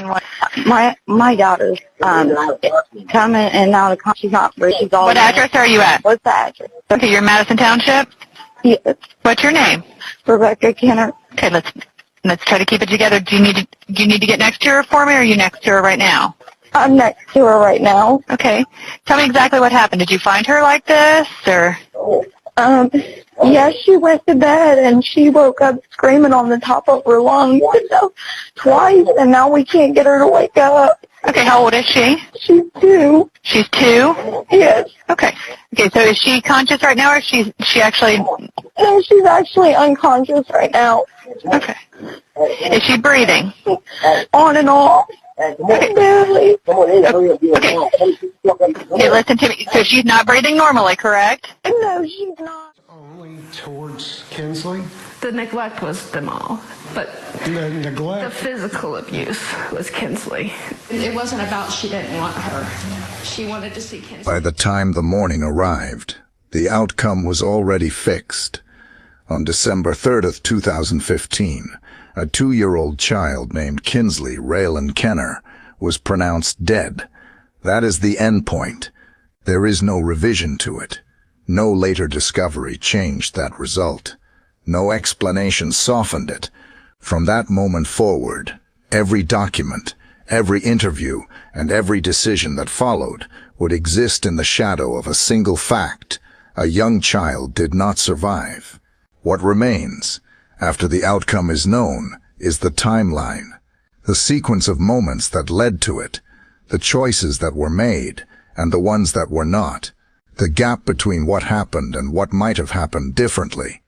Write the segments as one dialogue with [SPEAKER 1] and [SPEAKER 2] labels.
[SPEAKER 1] 911. My daughter's coming and now she's not free. She's all.
[SPEAKER 2] What address are you at?
[SPEAKER 1] What's the address?
[SPEAKER 2] Okay, you're in Madison Township?
[SPEAKER 1] Yes.
[SPEAKER 2] What's your name?
[SPEAKER 1] Rebecca Kenner.
[SPEAKER 2] Okay, let's try to keep it together. Do you need to get next to her for me, or are you next to her right now?
[SPEAKER 1] I'm next to her right now.
[SPEAKER 2] Okay. Tell me exactly what happened. Did you find her like this, or?
[SPEAKER 1] Yeah, she went to bed and she woke up screaming on the top of her lungs twice, and now we can't get her to wake up.
[SPEAKER 2] Okay, how old is she?
[SPEAKER 1] She's 2.
[SPEAKER 2] She's 2?
[SPEAKER 1] Yes.
[SPEAKER 2] Okay. Okay, so is she conscious right now, or is she actually?
[SPEAKER 1] No, she's actually unconscious right now.
[SPEAKER 2] Okay. Is she breathing?
[SPEAKER 1] On and off. Barely.
[SPEAKER 2] Okay. Okay, listen to me. So she's not breathing normally, correct?
[SPEAKER 1] No, she's not.
[SPEAKER 3] Only towards Kinsley?
[SPEAKER 4] The neglect was them all, but
[SPEAKER 3] The neglect?
[SPEAKER 4] the physical abuse was Kinsley. It wasn't about she didn't want her. She wanted to see Kinsley.
[SPEAKER 5] By the time the morning arrived, the outcome was already fixed. On December 3rd, 2015, a 2-year-old child named Kinsley Raylan Kenner was pronounced dead. That is the end point. There is no revision to it. No later discovery changed that result. No explanation softened it. From that moment forward, every document, every interview, and every decision that followed would exist in the shadow of a single fact. A young child did not survive. What remains, after the outcome is known, is the timeline, the sequence of moments that led to it, the choices that were made, and the ones that were not, the gap between what happened and what might have happened differently.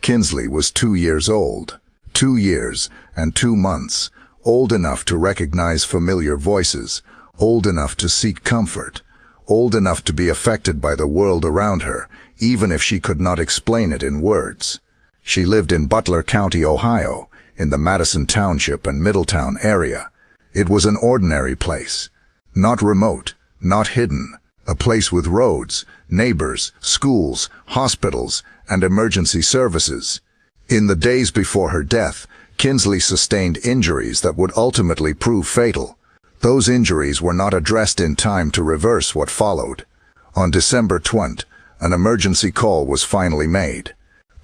[SPEAKER 5] Kinsley was 2 years old, 2 years and 2 months, old enough to recognize familiar voices, old enough to seek comfort, old enough to be affected by the world around her, even if she could not explain it in words. She lived in Butler County, Ohio, in the Madison Township and Middletown area. It was an ordinary place, not remote, not hidden, a place with roads, neighbors, schools, hospitals, and emergency services. In the days before her death, Kinsley sustained injuries that would ultimately prove fatal. Those injuries were not addressed in time to reverse what followed. On December 20th, an emergency call was finally made.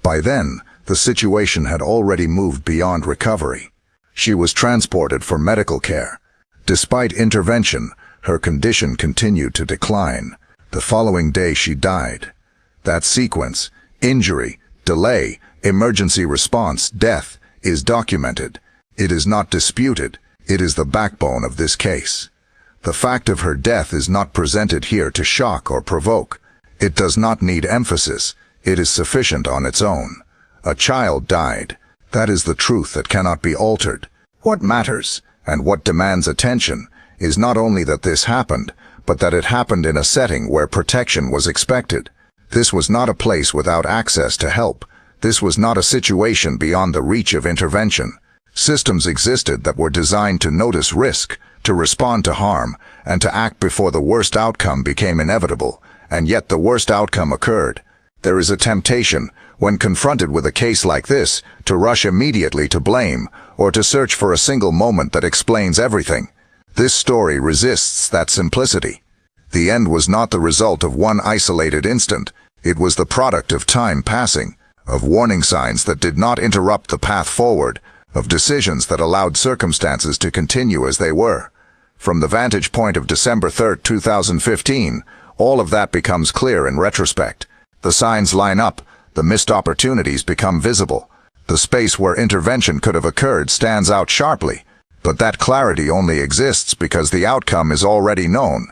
[SPEAKER 5] By then, the situation had already moved beyond recovery. She was transported for medical care. Despite intervention, her condition continued to decline. The following day she died. That sequence, injury, delay, emergency response, death, is documented. It is not disputed. It is the backbone of this case. The fact of her death is not presented here to shock or provoke. It does not need emphasis. It is sufficient on its own. A child died. That is the truth that cannot be altered. What matters, and what demands attention, is not only that this happened, but that it happened in a setting where protection was expected. This was not a place without access to help. This was not a situation beyond the reach of intervention. Systems existed that were designed to notice risk, to respond to harm, and to act before the worst outcome became inevitable, and yet the worst outcome occurred. There is a temptation, when confronted with a case like this, to rush immediately to blame, or to search for a single moment that explains everything. This story resists that simplicity. The end was not the result of one isolated instant. It was the product of time passing, of warning signs that did not interrupt the path forward, of decisions that allowed circumstances to continue as they were. From the vantage point of December 3rd, 2015, all of that becomes clear in retrospect. The signs line up, the missed opportunities become visible. The space where intervention could have occurred stands out sharply, but that clarity only exists because the outcome is already known.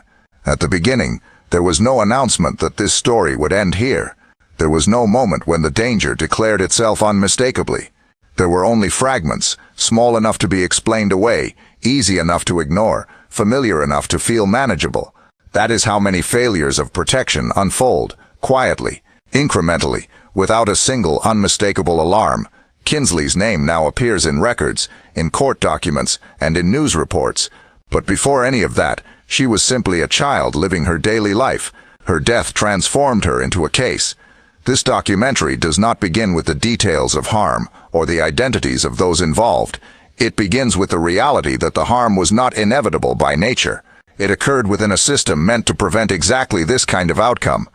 [SPEAKER 5] At the beginning, there was no announcement that this story would end here. There was no moment when the danger declared itself unmistakably. There were only fragments, small enough to be explained away, easy enough to ignore, familiar enough to feel manageable. That is how many failures of protection unfold, quietly, incrementally, without a single unmistakable alarm. Kinsley's name now appears in records, in court documents, and in news reports. But before any of that, she was simply a child living her daily life. Her death transformed her into a case. This documentary does not begin with the details of harm or the identities of those involved. It begins with the reality that the harm was not inevitable by nature. It occurred within a system meant to prevent exactly this kind of outcome.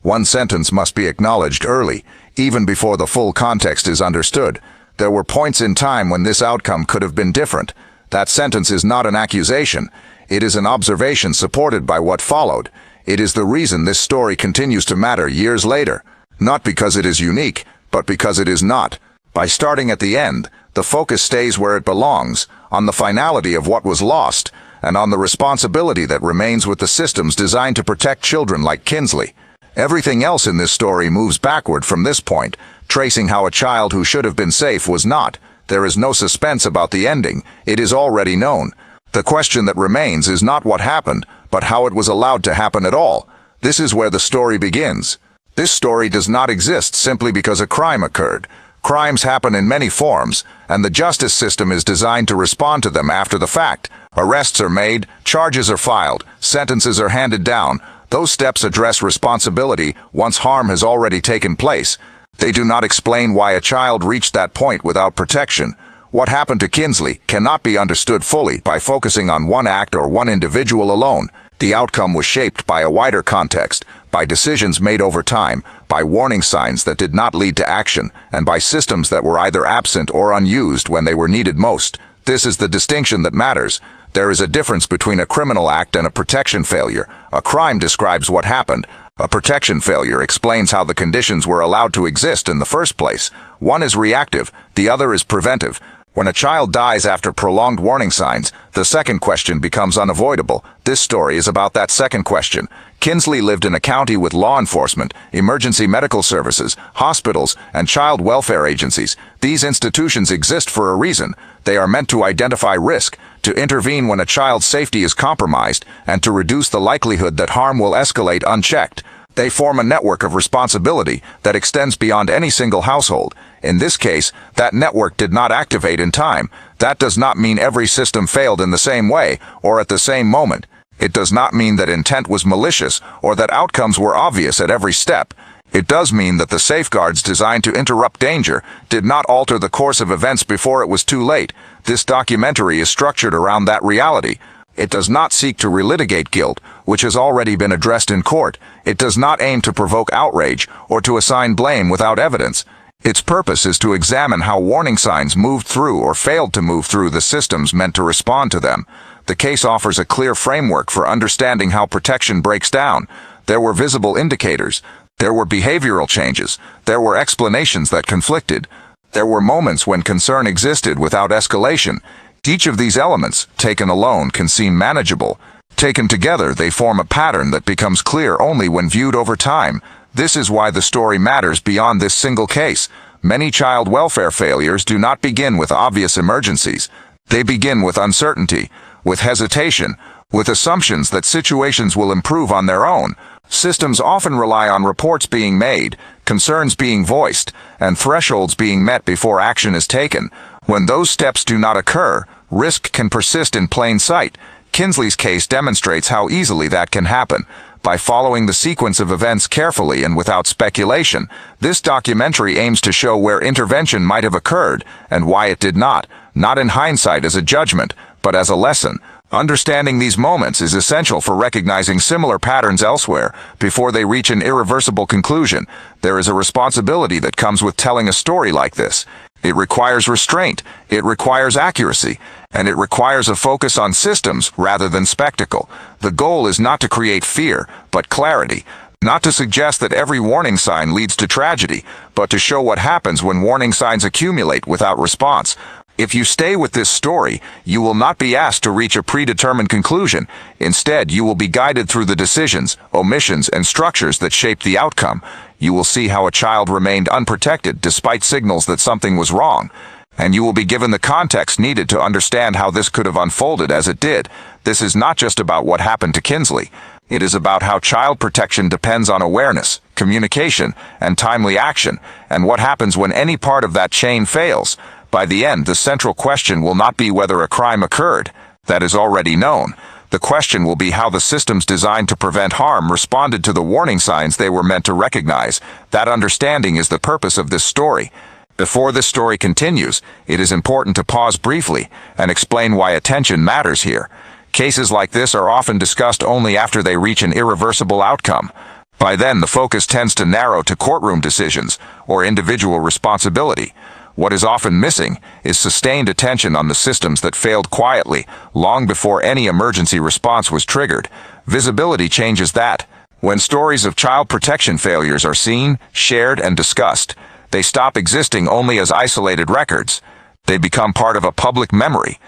[SPEAKER 5] One sentence must be acknowledged early, even before the full context is understood. There were points in time when this outcome could have been different. That sentence is not an accusation. It is an observation supported by what followed. It is the reason this story continues to matter years later. Not because it is unique, but because it is not. By starting at the end, the focus stays where it belongs, on the finality of what was lost, and on the responsibility that remains with the systems designed to protect children like Kinsley. Everything else in this story moves backward from this point, tracing how a child who should have been safe was not. There is no suspense about the ending. It is already known. The question that remains is not what happened, but how it was allowed to happen at all. This is where the story begins. This story does not exist simply because a crime occurred. Crimes happen in many forms, and the justice system is designed to respond to them after the fact. Arrests are made, charges are filed, sentences are handed down. Those steps address responsibility once harm has already taken place. They do not explain why a child reached that point without protection. What happened to Kinsley cannot be understood fully by focusing on one act or one individual alone. The outcome was shaped by a wider context, by decisions made over time, by warning signs that did not lead to action, and by systems that were either absent or unused when they were needed most. This is the distinction that matters. There is a difference between a criminal act and a protection failure. A crime describes what happened. A protection failure explains how the conditions were allowed to exist in the first place. One is reactive, the other is preventive. When a child dies after prolonged warning signs, the second question becomes unavoidable. This story is about that second question. Kinsley lived in a county with law enforcement, emergency medical services, hospitals, and child welfare agencies. These institutions exist for a reason. They are meant to identify risk, to intervene when a child's safety is compromised, and to reduce the likelihood that harm will escalate unchecked. They form a network of responsibility that extends beyond any single household. In this case, that network did not activate in time. That does not mean every system failed in the same way, or at the same moment. It does not mean that intent was malicious, or that outcomes were obvious at every step. It does mean that the safeguards designed to interrupt danger did not alter the course of events before it was too late. This documentary is structured around that reality. It does not seek to relitigate guilt, which has already been addressed in court. It does not aim to provoke outrage or to assign blame without evidence. Its purpose is to examine how warning signs moved through or failed to move through the systems meant to respond to them. The case offers a clear framework for understanding how protection breaks down. There were visible indicators. There were behavioral changes. There were explanations that conflicted. There were moments when concern existed without escalation. Each of these elements, taken alone, can seem manageable. Taken together, they form a pattern that becomes clear only when viewed over time. This is why the story matters beyond this single case. Many child welfare failures do not begin with obvious emergencies. They begin with uncertainty, with hesitation, with assumptions that situations will improve on their own. Systems often rely on reports being made, concerns being voiced, and thresholds being met before action is taken. When those steps do not occur, risk can persist in plain sight. Kinsley's case demonstrates how easily that can happen. By following the sequence of events carefully and without speculation, this documentary aims to show where intervention might have occurred and why it did not in hindsight as a judgment, but as a lesson. Understanding these moments is essential for recognizing similar patterns elsewhere before they reach an irreversible conclusion. There is a responsibility that comes with telling a story like this. It requires restraint, it requires accuracy, and it requires a focus on systems rather than spectacle. The goal is not to create fear, but clarity. Not to suggest that every warning sign leads to tragedy, but to show what happens when warning signs accumulate without response. If you stay with this story, you will not be asked to reach a predetermined conclusion. Instead, you will be guided through the decisions, omissions, and structures that shape the outcome. You will see how a child remained unprotected despite signals that something was wrong. And you will be given the context needed to understand how this could have unfolded as it did. This is not just about what happened to Kinsley. It is about how child protection depends on awareness, communication, and timely action, and what happens when any part of that chain fails. By the end, the central question will not be whether a crime occurred. That is already known. The question will be how the systems designed to prevent harm responded to the warning signs they were meant to recognize. That understanding is the purpose of this story.
[SPEAKER 6] Before this story continues, it is important to pause briefly and explain why attention matters here. Cases like this are often discussed only after they reach an irreversible outcome. By then, the focus tends to narrow to courtroom decisions or individual responsibility. What is often missing is sustained attention on the systems that failed quietly, long before any emergency response was triggered. Visibility changes that. When stories of child protection failures are seen, shared, and discussed, they stop existing only as isolated records. They become part of a public memory.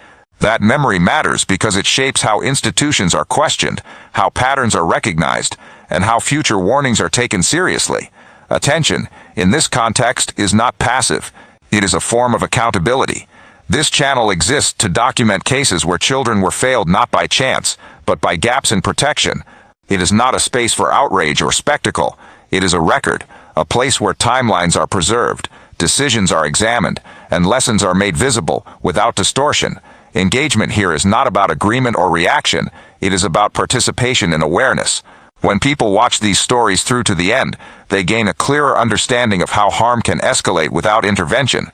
[SPEAKER 6] That memory matters because it shapes how institutions are questioned, how patterns are recognized, and how future warnings are taken seriously. Attention, in this context, is not passive. It is a form of accountability. This channel exists to document cases where children were failed not by chance, but by gaps in protection. It is not a space for outrage or spectacle. It is a record, a place where timelines are preserved, decisions are examined, and lessons are made visible without distortion. Engagement here is not about agreement or reaction. It is about participation and awareness. When people watch these stories through to the end, they gain a clearer understanding of how harm can escalate without intervention.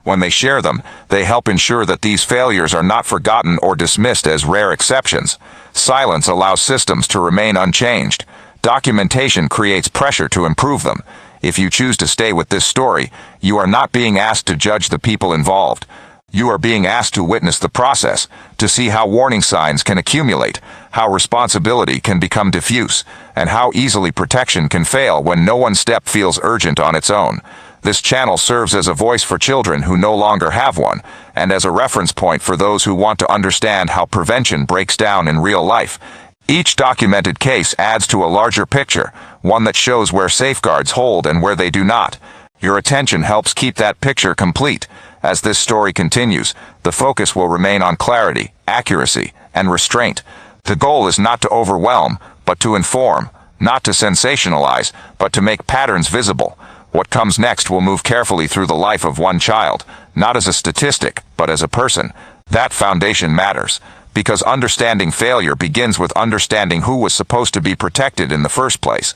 [SPEAKER 6] When they share them, they help ensure that these failures are not forgotten or dismissed as rare exceptions. Silence allows systems to remain unchanged. Documentation creates pressure to improve them. If you choose to stay with this story, you are not being asked to judge the people involved. You are being asked to witness the process, to see how warning signs can accumulate, how responsibility can become diffuse, and how easily protection can fail when no one step feels urgent on its own. This channel serves as a voice for children who no longer have one, and as a reference point for those who want to understand how prevention breaks down in real life. Each documented case adds to a larger picture, one that shows where safeguards hold and where they do not. Your attention helps keep that picture complete. As this story continues, the focus will remain on clarity, accuracy, and restraint. The goal is not to overwhelm, but to inform, not to sensationalize, but to make patterns visible. What comes next will move carefully through the life of one child, not as a statistic, but as a person. That foundation matters, because understanding failure begins with understanding who was supposed to be protected in the first place.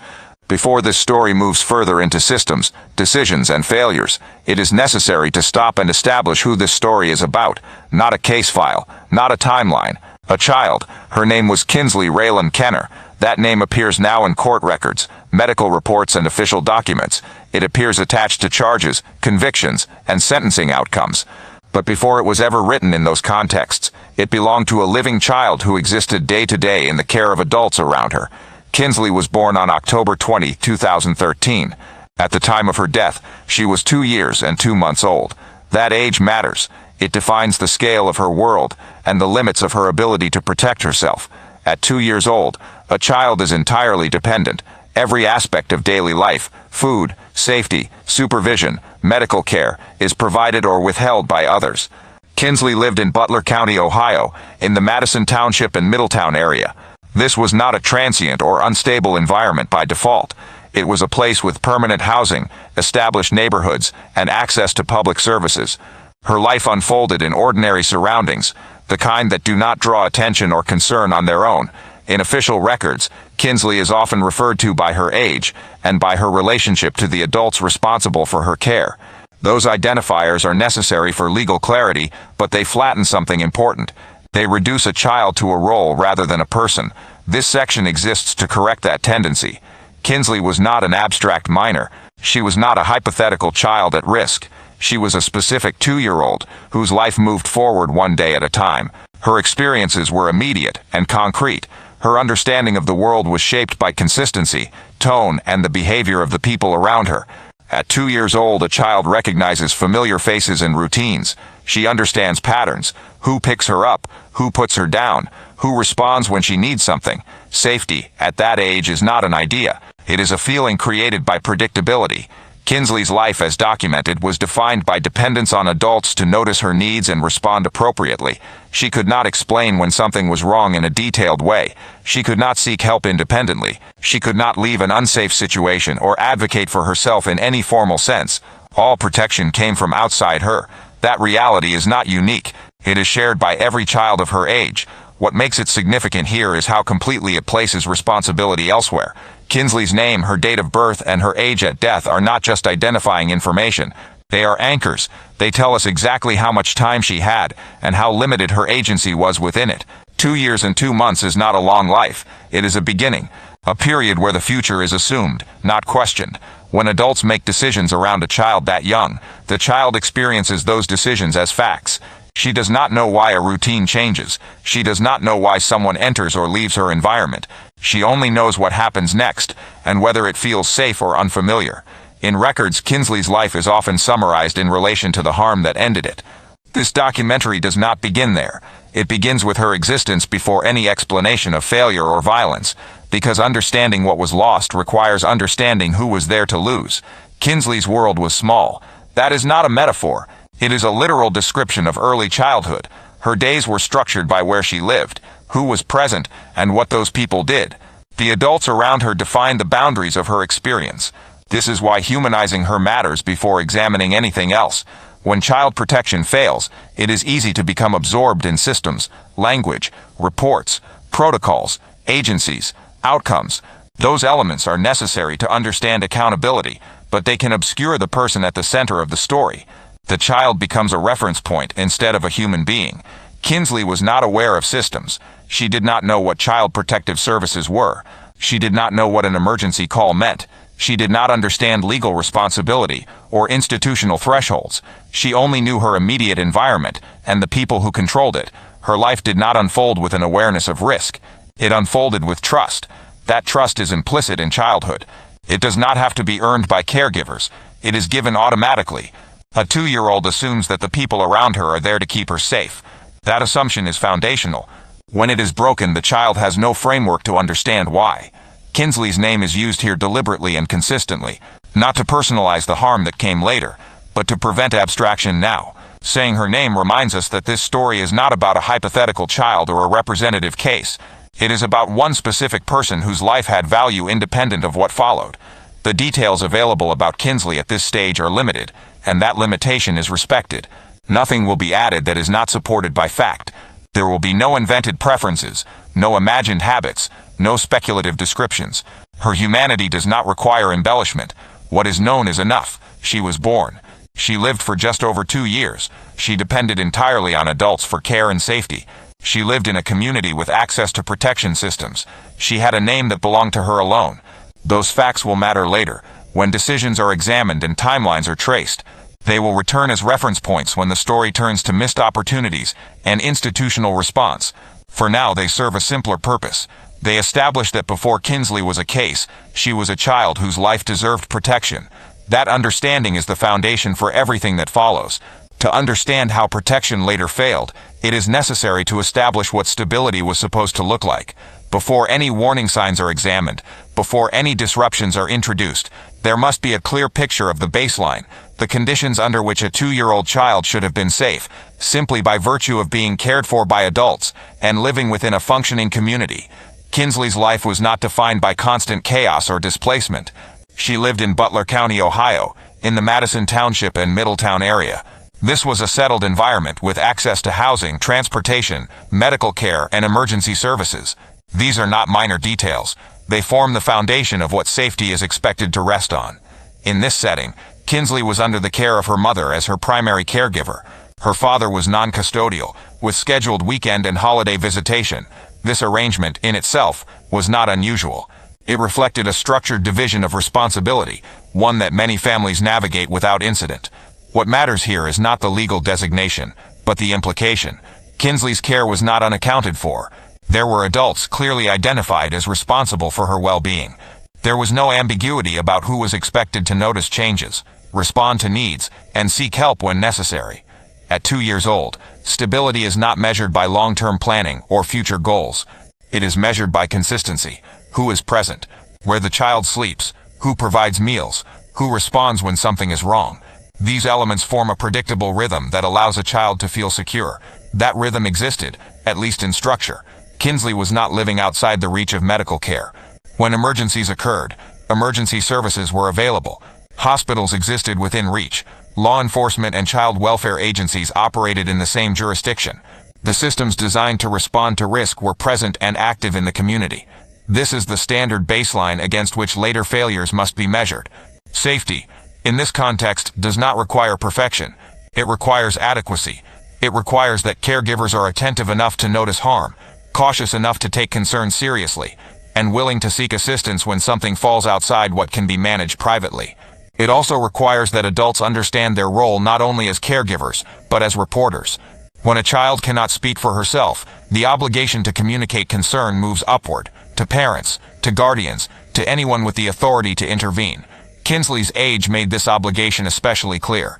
[SPEAKER 6] Before this story moves further into systems, decisions, and failures, it is necessary to stop and establish who this story is about. Not a case file, not a timeline. A child. Her name was Kinsley Raylan Kenner. That name appears now in court records, medical reports, and official documents. It appears attached to charges, convictions, and sentencing outcomes. But before it was ever written in those contexts, it belonged to a living child who existed day to day in the care of adults around her. Kinsley was born on October 20, 2013. At the time of her death, she was 2 years and 2 months old. That age matters. It defines the scale of her world and the limits of her ability to protect herself. At 2 years old, a child is entirely dependent. Every aspect of daily life, food, safety, supervision, medical care, is provided or withheld by others. Kinsley lived in Butler County, Ohio, in the Madison Township and Middletown area. This was not a transient or unstable environment by default. It was a place with permanent housing, established neighborhoods, and access to public services. Her life unfolded in ordinary surroundings, the kind that do not draw attention or concern on their own. In official records, Kinsley is often referred to by her age and by her relationship to the adults responsible for her care. Those identifiers are necessary for legal clarity, but they flatten something important. They reduce a child to a role rather than a person. This section exists to correct that tendency. Kinsley was not an abstract minor. She was not a hypothetical child at risk. She was a specific 2-year-old whose life moved forward one day at a time. Her experiences were immediate and concrete. Her understanding of the world was shaped by consistency, tone, and the behavior of the people around her. At 2 years old, a child recognizes familiar faces and routines. She understands patterns. Who picks her up? Who puts her down? Who responds when she needs something? Safety, at that age, is not an idea. It is a feeling created by predictability. Kinsley's life, as documented, was defined by dependence on adults to notice her needs and respond appropriately. She could not explain when something was wrong in a detailed way. She could not seek help independently. She could not leave an unsafe situation or advocate for herself in any formal sense. All protection came from outside her. That reality is not unique. It is shared by every child of her age. What makes it significant here is how completely it places responsibility elsewhere. Kinsley's name, her date of birth, and her age at death are not just identifying information. They are anchors. They tell us exactly how much time she had and how limited her agency was within it. 2 years and 2 months is not a long life. It is a beginning, a period where the future is assumed, not questioned. When adults make decisions around a child that young, the child experiences those decisions as facts. She does not know why a routine changes. She does not know why someone enters or leaves her environment. She only knows what happens next, and whether it feels safe or unfamiliar. In records, Kinsley's life is often summarized in relation to the harm that ended it. This documentary does not begin there. It begins with her existence before any explanation of failure or violence, because understanding what was lost requires understanding who was there to lose. Kinsley's world was small. That is not a metaphor. It is a literal description of early childhood. Her days were structured by where she lived, who was present, and what those people did. The adults around her defined the boundaries of her experience. This is why humanizing her matters before examining anything else. When child protection fails, it is easy to become absorbed in systems, language, reports, protocols, agencies, outcomes. Those elements are necessary to understand accountability, but they can obscure the person at the center of the story. The child becomes a reference point instead of a human being. Kinsley was not aware of systems. She did not know what child protective services were. She did not know what an emergency call meant. She did not understand legal responsibility or institutional thresholds. She only knew her immediate environment and the people who controlled it. Her life did not unfold with an awareness of risk. It unfolded with trust. That trust is implicit in childhood. It does not have to be earned by caregivers. It is given automatically. A 2-year-old assumes that the people around her are there to keep her safe. That assumption is foundational. When it is broken, the child has no framework to understand why. Kinsley's name is used here deliberately and consistently, not to personalize the harm that came later, but to prevent abstraction now. Saying her name reminds us that this story is not about a hypothetical child or a representative case. It is about one specific person whose life had value independent of what followed. The details available about Kinsley at this stage are limited, and that limitation is respected. Nothing will be added that is not supported by fact. There will be no invented preferences, no imagined habits, no speculative descriptions. Her humanity does not require embellishment. What is known is enough. She was born. She lived for just over 2 years. She depended entirely on adults for care and safety. She lived in a community with access to protection systems. She had a name that belonged to her alone. Those facts will matter later, when decisions are examined and timelines are traced. They will return as reference points when the story turns to missed opportunities and institutional response. For now, they serve a simpler purpose. They establish that before Kinsley was a case, she was a child whose life deserved protection. That understanding is the foundation for everything that follows. To understand how protection later failed, it is necessary to establish what stability was supposed to look like. Before any warning signs are examined, before any disruptions are introduced, there must be a clear picture of the baseline, the conditions under which a 2-year-old child should have been safe, simply by virtue of being cared for by adults and living within a functioning community. Kinsley's life was not defined by constant chaos or displacement. She lived in Butler County, Ohio, in the Madison Township and Middletown area. This was a settled environment with access to housing, transportation, medical care, and emergency services. These are not minor details. They form the foundation of what safety is expected to rest on. In this setting, Kinsley was under the care of her mother as her primary caregiver. Her father was non-custodial, with scheduled weekend and holiday visitation. This arrangement, in itself, was not unusual. It reflected a structured division of responsibility, one that many families navigate without incident. What matters here is not the legal designation, but the implication. Kinsley's care was not unaccounted for. There were adults clearly identified as responsible for her well-being. There was no ambiguity about who was expected to notice changes, respond to needs, and seek help when necessary. At 2 years old, stability is not measured by long-term planning or future goals. It is measured by consistency. Who is present? Where the child sleeps? Who provides meals? Who responds when something is wrong? These elements form a predictable rhythm that allows a child to feel secure. That rhythm existed, at least in structure. Kinsley was not living outside the reach of medical care. When emergencies occurred, emergency services were available. Hospitals existed within reach. Law enforcement and child welfare agencies operated in the same jurisdiction. The systems designed to respond to risk were present and active in the community. This is the standard baseline against which later failures must be measured. Safety. in this context, does not require perfection. It requires adequacy. It requires that caregivers are attentive enough to notice harm, cautious enough to take concerns seriously, and willing to seek assistance when something falls outside what can be managed privately. It also requires that adults understand their role not only as caregivers, but as reporters. When a child cannot speak for herself, the obligation to communicate concern moves upward, to parents, to guardians, to anyone with the authority to intervene. Kinsley's age made this obligation especially clear.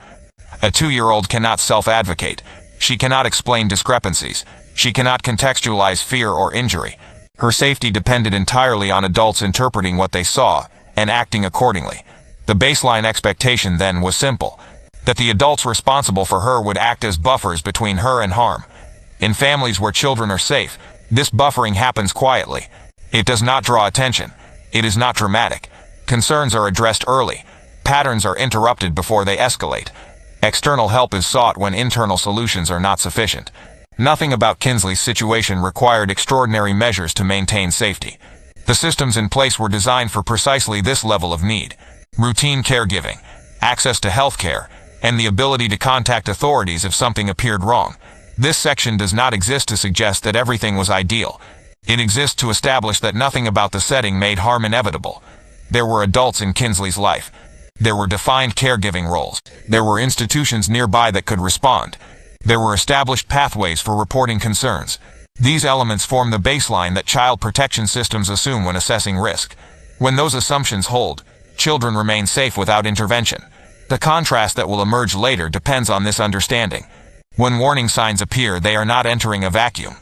[SPEAKER 6] A 2-year-old cannot self-advocate. She cannot explain discrepancies. She cannot contextualize fear or injury. Her safety depended entirely on adults interpreting what they saw and acting accordingly. The baseline expectation then was simple, that the adults responsible for her would act as buffers between her and harm. In families where children are safe, this buffering happens quietly. It does not draw attention. It is not dramatic. Concerns are addressed early. Patterns are interrupted before they escalate. External help is sought when internal solutions are not sufficient. Nothing about Kinsley's situation required extraordinary measures to maintain safety. The systems in place were designed for precisely this level of need. Routine caregiving, access to health care, and the ability to contact authorities if something appeared wrong. This section does not exist to suggest that everything was ideal. It exists to establish that nothing about the setting made harm inevitable. There were adults in Kinsley's life. There were defined caregiving roles. There were institutions nearby that could respond. There were established pathways for reporting concerns. These elements form the baseline that child protection systems assume when assessing risk. When those assumptions hold, children remain safe without intervention. The contrast that will emerge later depends on this understanding. When warning signs appear, they are not entering a vacuum.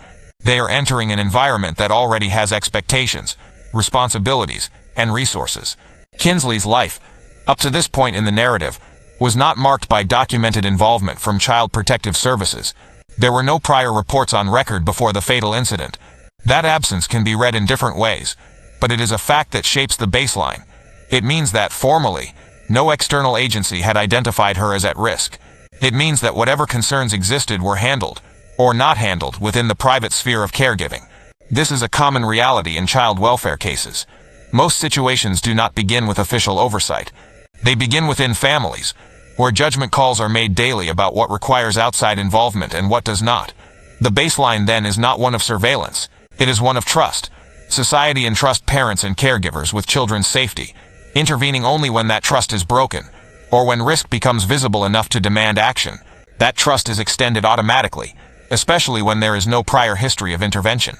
[SPEAKER 6] They are entering an environment that already has expectations, responsibilities, and resources. Kinsley's life, up to this point in the narrative, was not marked by documented involvement from Child Protective Services. There were no prior reports on record before the fatal incident. That absence can be read in different ways, but it is a fact that shapes the baseline. It means that, formally, no external agency had identified her as at risk. It means that whatever concerns existed were handled, or not handled, within the private sphere of caregiving. This is a common reality in child welfare cases. Most situations do not begin with official oversight. They begin within families, where judgment calls are made daily about what requires outside involvement and what does not. The baseline then is not one of surveillance. It is one of trust. Society entrusts parents and caregivers with children's safety, intervening only when that trust is broken, or when risk becomes visible enough to demand action. That trust is extended automatically, especially when there is no prior history of intervention.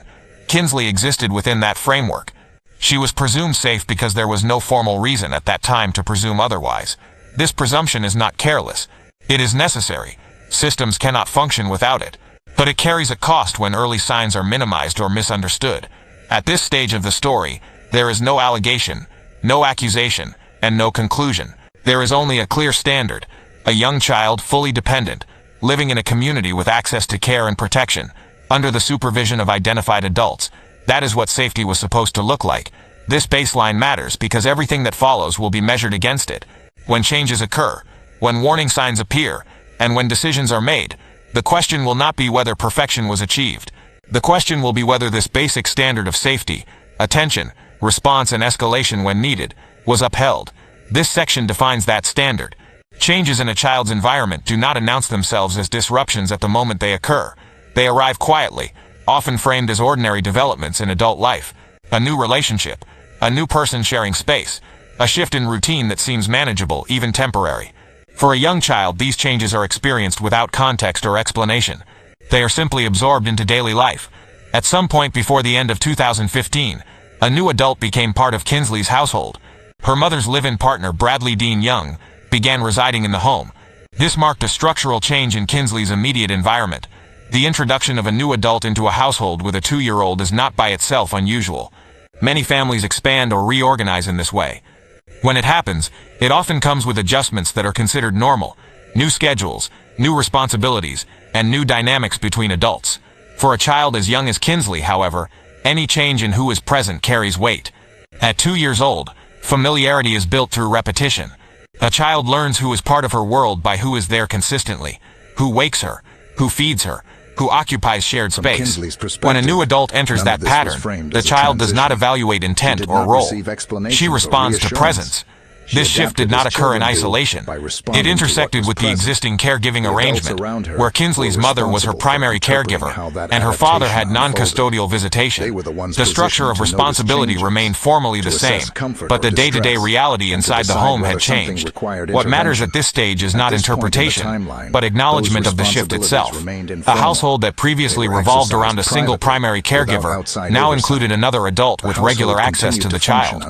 [SPEAKER 6] Kinsley existed within that framework. She was presumed safe because there was no formal reason at that time to presume otherwise. This presumption is not careless. It is necessary. Systems cannot function without it. But it carries a cost when early signs are minimized or misunderstood. At this stage of the story, there is no allegation, no accusation, and no conclusion. There is only a clear standard. A young child, fully dependent, living in a community with access to care and protection, under the supervision of identified adults. That is what safety was supposed to look like. This baseline matters because everything that follows will be measured against it. When changes occur, when warning signs appear, and when decisions are made, the question will not be whether perfection was achieved. The question will be whether this basic standard of safety, attention, response, and escalation when needed, was upheld. This section defines that standard. Changes in a child's environment do not announce themselves as disruptions at the moment they occur. They arrive quietly, often framed as ordinary developments in adult life. A new relationship, a new person sharing space, a shift in routine that seems manageable, even temporary. For a young child, these changes are experienced without context or explanation. They are simply absorbed into daily life. At some point before the end of 2015, a new adult became part of Kinsley's household. Her mother's live-in partner, Bradley Dean Young, began residing in the home. This marked a structural change in Kinsley's immediate environment. The introduction of a new adult into a household with a 2-year-old is not by itself unusual. Many families expand or reorganize in this way. When it happens, it often comes with adjustments that are considered normal, new schedules, new responsibilities, and new dynamics between adults. For a child as young as Kinsley, however, any change in who is present carries weight. At 2 years old, familiarity is built through repetition. A child learns who is part of her world by who is there consistently, who wakes her, who feeds her, who occupies shared space. When a new adult enters that pattern, the child does not evaluate intent or role. She responds to presence. This shift did not occur in isolation. It intersected with the existing caregiving arrangement, where Kinsley's mother was her primary caregiver, and her father had non-custodial visitation. The structure of responsibility remained formally the same, but the day-to-day reality inside the home had changed. What matters at this stage is not interpretation, but acknowledgement of the shift itself. A household that previously revolved around a single primary caregiver now included another adult with regular access to the child.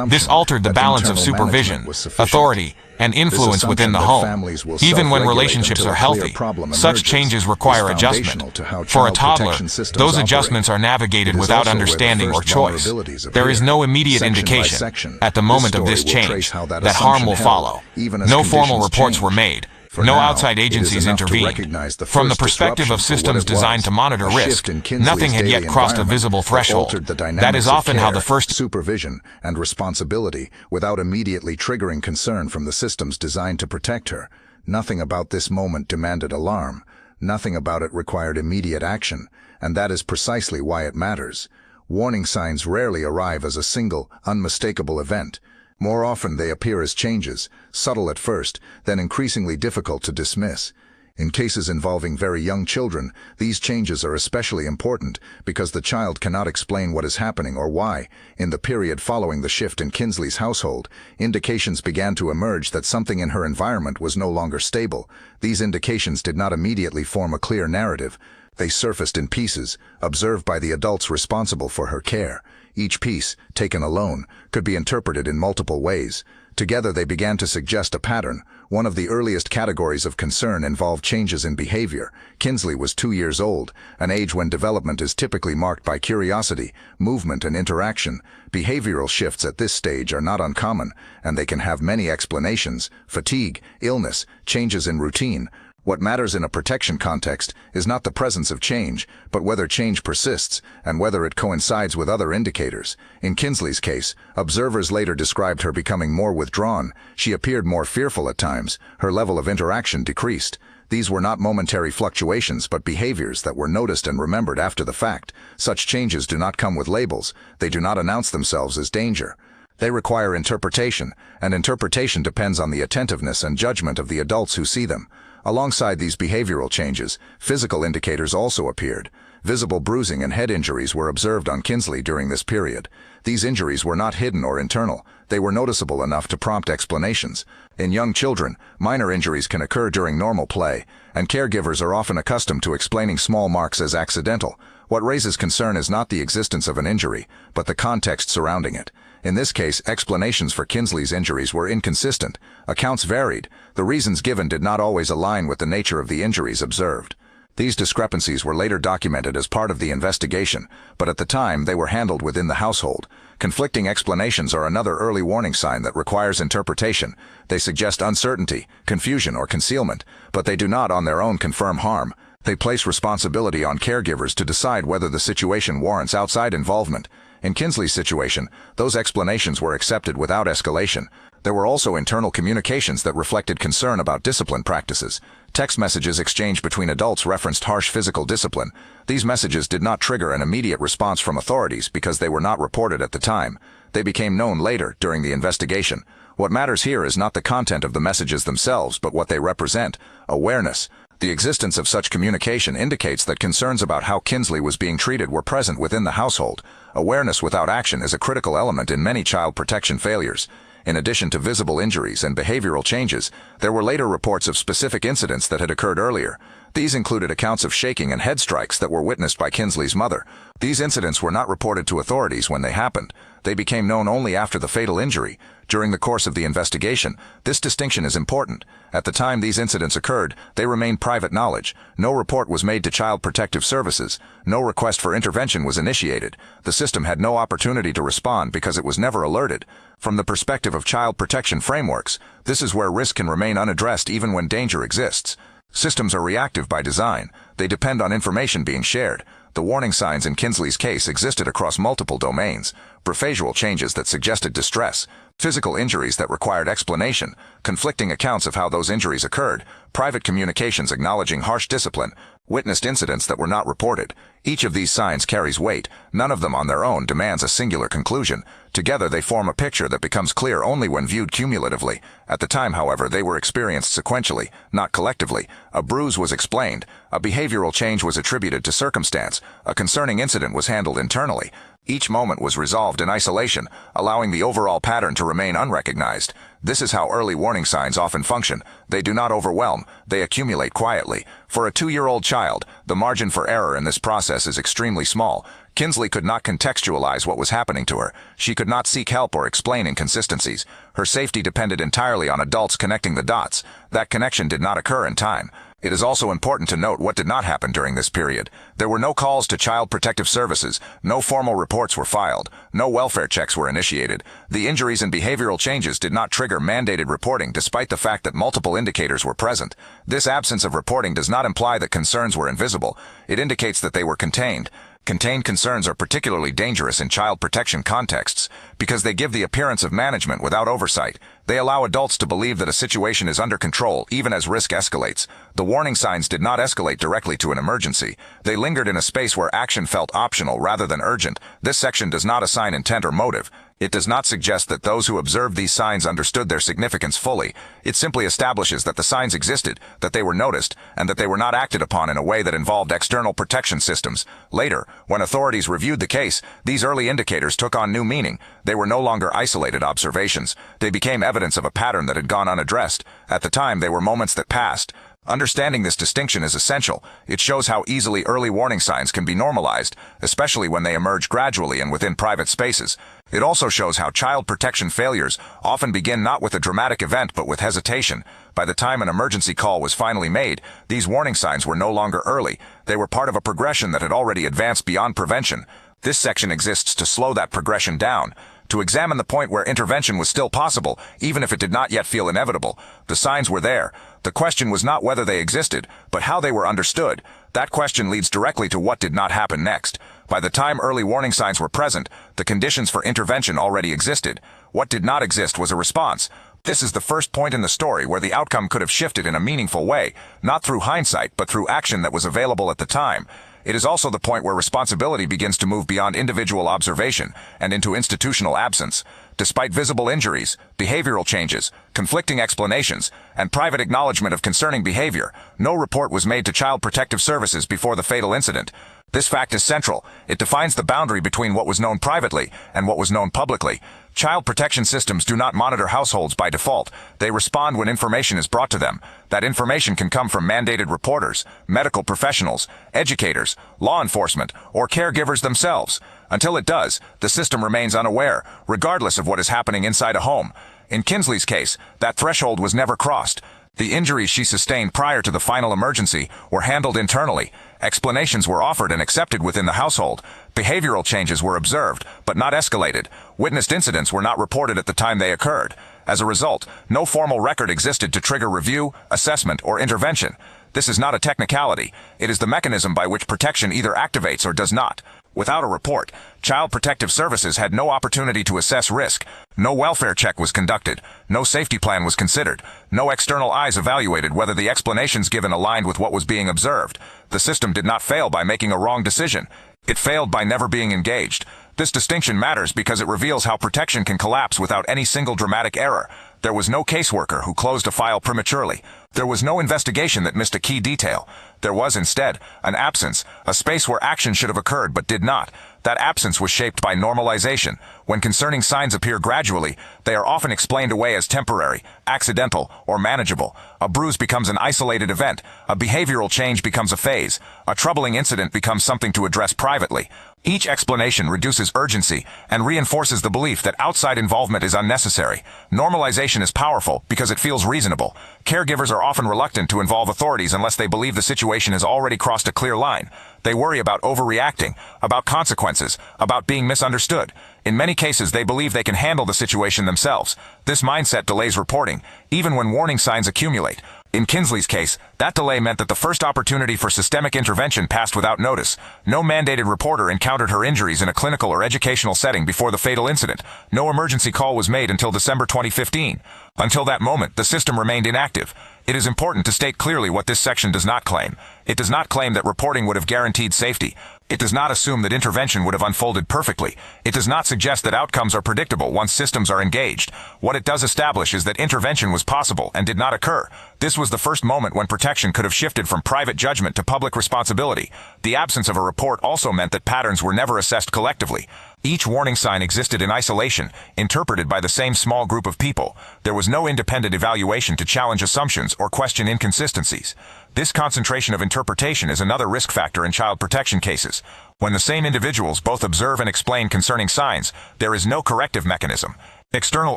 [SPEAKER 6] This altered the balance of supervision, authority, and influence within the home. Even when relationships are healthy, such changes require adjustment. For a toddler, those adjustments are navigated without understanding or choice. There is no immediate indication, at the moment of this change, that harm will follow. No formal reports were made. No outside agencies intervened. From the perspective of systems designed to monitor risk, nothing had yet crossed a visible threshold. That is often how the first
[SPEAKER 5] supervision and responsibility without immediately triggering concern from the systems designed to protect her. Nothing about this moment demanded alarm. Nothing about it required immediate action, and that is precisely why it matters. Warning signs rarely arrive as a single, unmistakable event. More often they appear as changes, subtle at first, then increasingly difficult to dismiss. In cases involving very young children, these changes are especially important because the child cannot explain what is happening or why. In the period following the shift in Kinsley's household, indications began to emerge that something in her environment was no longer stable. These indications did not immediately form a clear narrative. They surfaced in pieces, observed by the adults responsible for her care. Each piece, taken alone, could be interpreted in multiple ways. Together they began to suggest a pattern. One of the earliest categories of concern involved changes in behavior. Kinsley was 2 years old, an age when development is typically marked by curiosity, movement, and interaction. Behavioral shifts at this stage are not uncommon, and they can have many explanations: fatigue, illness, changes in routine. What matters in a protection context is not the presence of change, but whether change persists and whether it coincides with other indicators. In Kinsley's case, observers later described her becoming more withdrawn. She appeared more fearful at times. Her level of interaction decreased. These were not momentary fluctuations, but behaviors that were noticed and remembered after the fact. Such changes do not come with labels. They do not announce themselves as danger. They require interpretation, and interpretation depends on the attentiveness and judgment of the adults who see them. Alongside these behavioral changes, physical indicators also appeared. Visible bruising and head injuries were observed on Kinsley during this period. These injuries were not hidden or internal. They were noticeable enough to prompt explanations. In young children, minor injuries can occur during normal play, and caregivers are often accustomed to explaining small marks as accidental. What raises concern is not the existence of an injury, but the context surrounding it. In this case, explanations for Kinsley's injuries were inconsistent. Accounts varied. The reasons given did not always align with the nature of the injuries observed. These discrepancies were later documented as part of the investigation, but at the time they were handled within the household. Conflicting explanations are another early warning sign that requires interpretation. They suggest uncertainty, confusion, or concealment, but they do not on their own confirm harm. They place responsibility on caregivers to decide whether the situation warrants outside involvement. In Kinsley's situation, those explanations were accepted without escalation. There were also internal communications that reflected concern about discipline practices. Text messages exchanged between adults referenced harsh physical discipline. These messages did not trigger an immediate response from authorities because they were not reported at the time. They became known later during the investigation. What matters here is not the content of the messages themselves, but what they represent: awareness. The existence of such communication indicates that concerns about how Kinsley was being treated were present within the household. Awareness without action is a critical element in many child protection failures. In addition to visible injuries and behavioral changes, there were later reports of specific incidents that had occurred earlier. These included accounts of shaking and head strikes that were witnessed by Kinsley's mother. These incidents were not reported to authorities when they happened. They became known only after the fatal injury. During the course of the investigation, this distinction is important. At the time these incidents occurred, they remained private knowledge. No report was made to Child Protective Services. No request for intervention was initiated. The system had no opportunity to respond because it was never alerted. From the perspective of child protection frameworks, this is where risk can remain unaddressed even when danger exists. Systems are reactive by design. They depend on information being shared. The warning signs in Kinsley's case existed across multiple domains: behavioral changes that suggested distress, physical injuries that required explanation, conflicting accounts of how those injuries occurred, private communications acknowledging harsh discipline.
[SPEAKER 6] witnessed incidents that were not reported. Each of these signs carries weight. None of them on their own demands a singular conclusion. Together they form a picture that becomes clear only when viewed cumulatively. At the time, however, they were experienced sequentially, not collectively. A bruise was explained. A behavioral change was attributed to circumstance. A concerning incident was handled internally. Each moment was resolved in isolation, allowing the overall pattern to remain unrecognized. This is how early warning signs often function. They do not overwhelm, they accumulate quietly. For a 2-year-old child, the margin for error in this process is extremely small. Kinsley could not contextualize what was happening to her. She could not seek help or explain inconsistencies. Her safety depended entirely on adults connecting the dots. That connection did not occur in time. It is also important to note what did not happen during this period. There were no calls to Child Protective Services, no formal reports were filed, no welfare checks were initiated. The injuries and behavioral changes did not trigger mandated reporting despite the fact that multiple indicators were present. This absence of reporting does not imply that concerns were invisible. It indicates that they were contained. Contained concerns are particularly dangerous in child protection contexts because they give the appearance of management without oversight. They allow adults to believe that a situation is under control even as risk escalates. The warning signs did not escalate directly to an emergency. They lingered in a space where action felt optional rather than urgent. This section does not assign intent or motive. It does not suggest that those who observed these signs understood their significance fully. It simply establishes that the signs existed, that they were noticed, and that they were not acted upon in a way that involved external protection systems. Later, when authorities reviewed the case, these early indicators took on new meaning. They were no longer isolated observations. They became evidence of a pattern that had gone unaddressed. At the time, they were moments that passed. Understanding this distinction is essential. It shows how easily early warning signs can be normalized, especially when they emerge gradually and within private spaces. It also shows how child protection failures often begin not with a dramatic event but with hesitation. By the time an emergency call was finally made, these warning signs were no longer early. They were part of a progression that had already advanced beyond prevention. This section exists to slow that progression down, to examine the point where intervention was still possible, even if it did not yet feel inevitable. The signs were there. The question was not whether they existed, but how they were understood. That question leads directly to what did not happen next. By the time early warning signs were present, the conditions for intervention already existed. What did not exist was a response. This is the first point in the story where the outcome could have shifted in a meaningful way, not through hindsight, but through action that was available at the time. It is also the point where responsibility begins to move beyond individual observation and into institutional absence. Despite visible injuries, behavioral changes, conflicting explanations, and private acknowledgement of concerning behavior, no report was made to Child Protective Services before the fatal incident. This fact is central. It defines the boundary between what was known privately and what was known publicly. Child protection systems do not monitor households by default. They respond when information is brought to them. That information can come from mandated reporters, medical professionals, educators, law enforcement, or caregivers themselves. Until it does, the system remains unaware, regardless of what is happening inside a home. In Kinsley's case, that threshold was never crossed. The injuries she sustained prior to the final emergency were handled internally. Explanations were offered and accepted within the household. Behavioral changes were observed, but not escalated. Witnessed incidents were not reported at the time they occurred. As a result, no formal record existed to trigger review, assessment, or intervention. This is not a technicality. It is the mechanism by which protection either activates or does not. Without a report, Child Protective Services had no opportunity to assess risk. No welfare check was conducted. No safety plan was considered. No external eyes evaluated whether the explanations given aligned with what was being observed. The system did not fail by making a wrong decision. It failed by never being engaged. This distinction matters because it reveals how protection can collapse without any single dramatic error. There was no caseworker who closed a file prematurely. There was no investigation that missed a key detail. There was instead an absence, a space where action should have occurred but did not. That absence was shaped by normalization. When concerning signs appear gradually, they are often explained away as temporary, accidental, or manageable. A bruise becomes an isolated event. A behavioral change becomes a phase. A troubling incident becomes something to address privately. Each explanation reduces urgency and reinforces the belief that outside involvement is unnecessary. Normalization is powerful because it feels reasonable. Caregivers are often reluctant to involve authorities unless they believe the situation has already crossed a clear line. They worry about overreacting, about consequences, about being misunderstood. In many cases, they believe they can handle the situation themselves. This mindset delays reporting, even when warning signs accumulate. In Kinsley's case, that delay meant that the first opportunity for systemic intervention passed without notice. No mandated reporter encountered her injuries in a clinical or educational setting before the fatal incident. No emergency call was made until December 2015. Until that moment, the system remained inactive. It is important to state clearly what this section does not claim. It does not claim that reporting would have guaranteed safety. It does not assume that intervention would have unfolded perfectly. It does not suggest that outcomes are predictable once systems are engaged. What it does establish is that intervention was possible and did not occur. This was the first moment when protection could have shifted from private judgment to public responsibility. The absence of a report also meant that patterns were never assessed collectively. Each warning sign existed in isolation, interpreted by the same small group of people. There was no independent evaluation to challenge assumptions or question inconsistencies. This concentration of interpretation is another risk factor in child protection cases. When the same individuals both observe and explain concerning signs, there is no corrective mechanism. External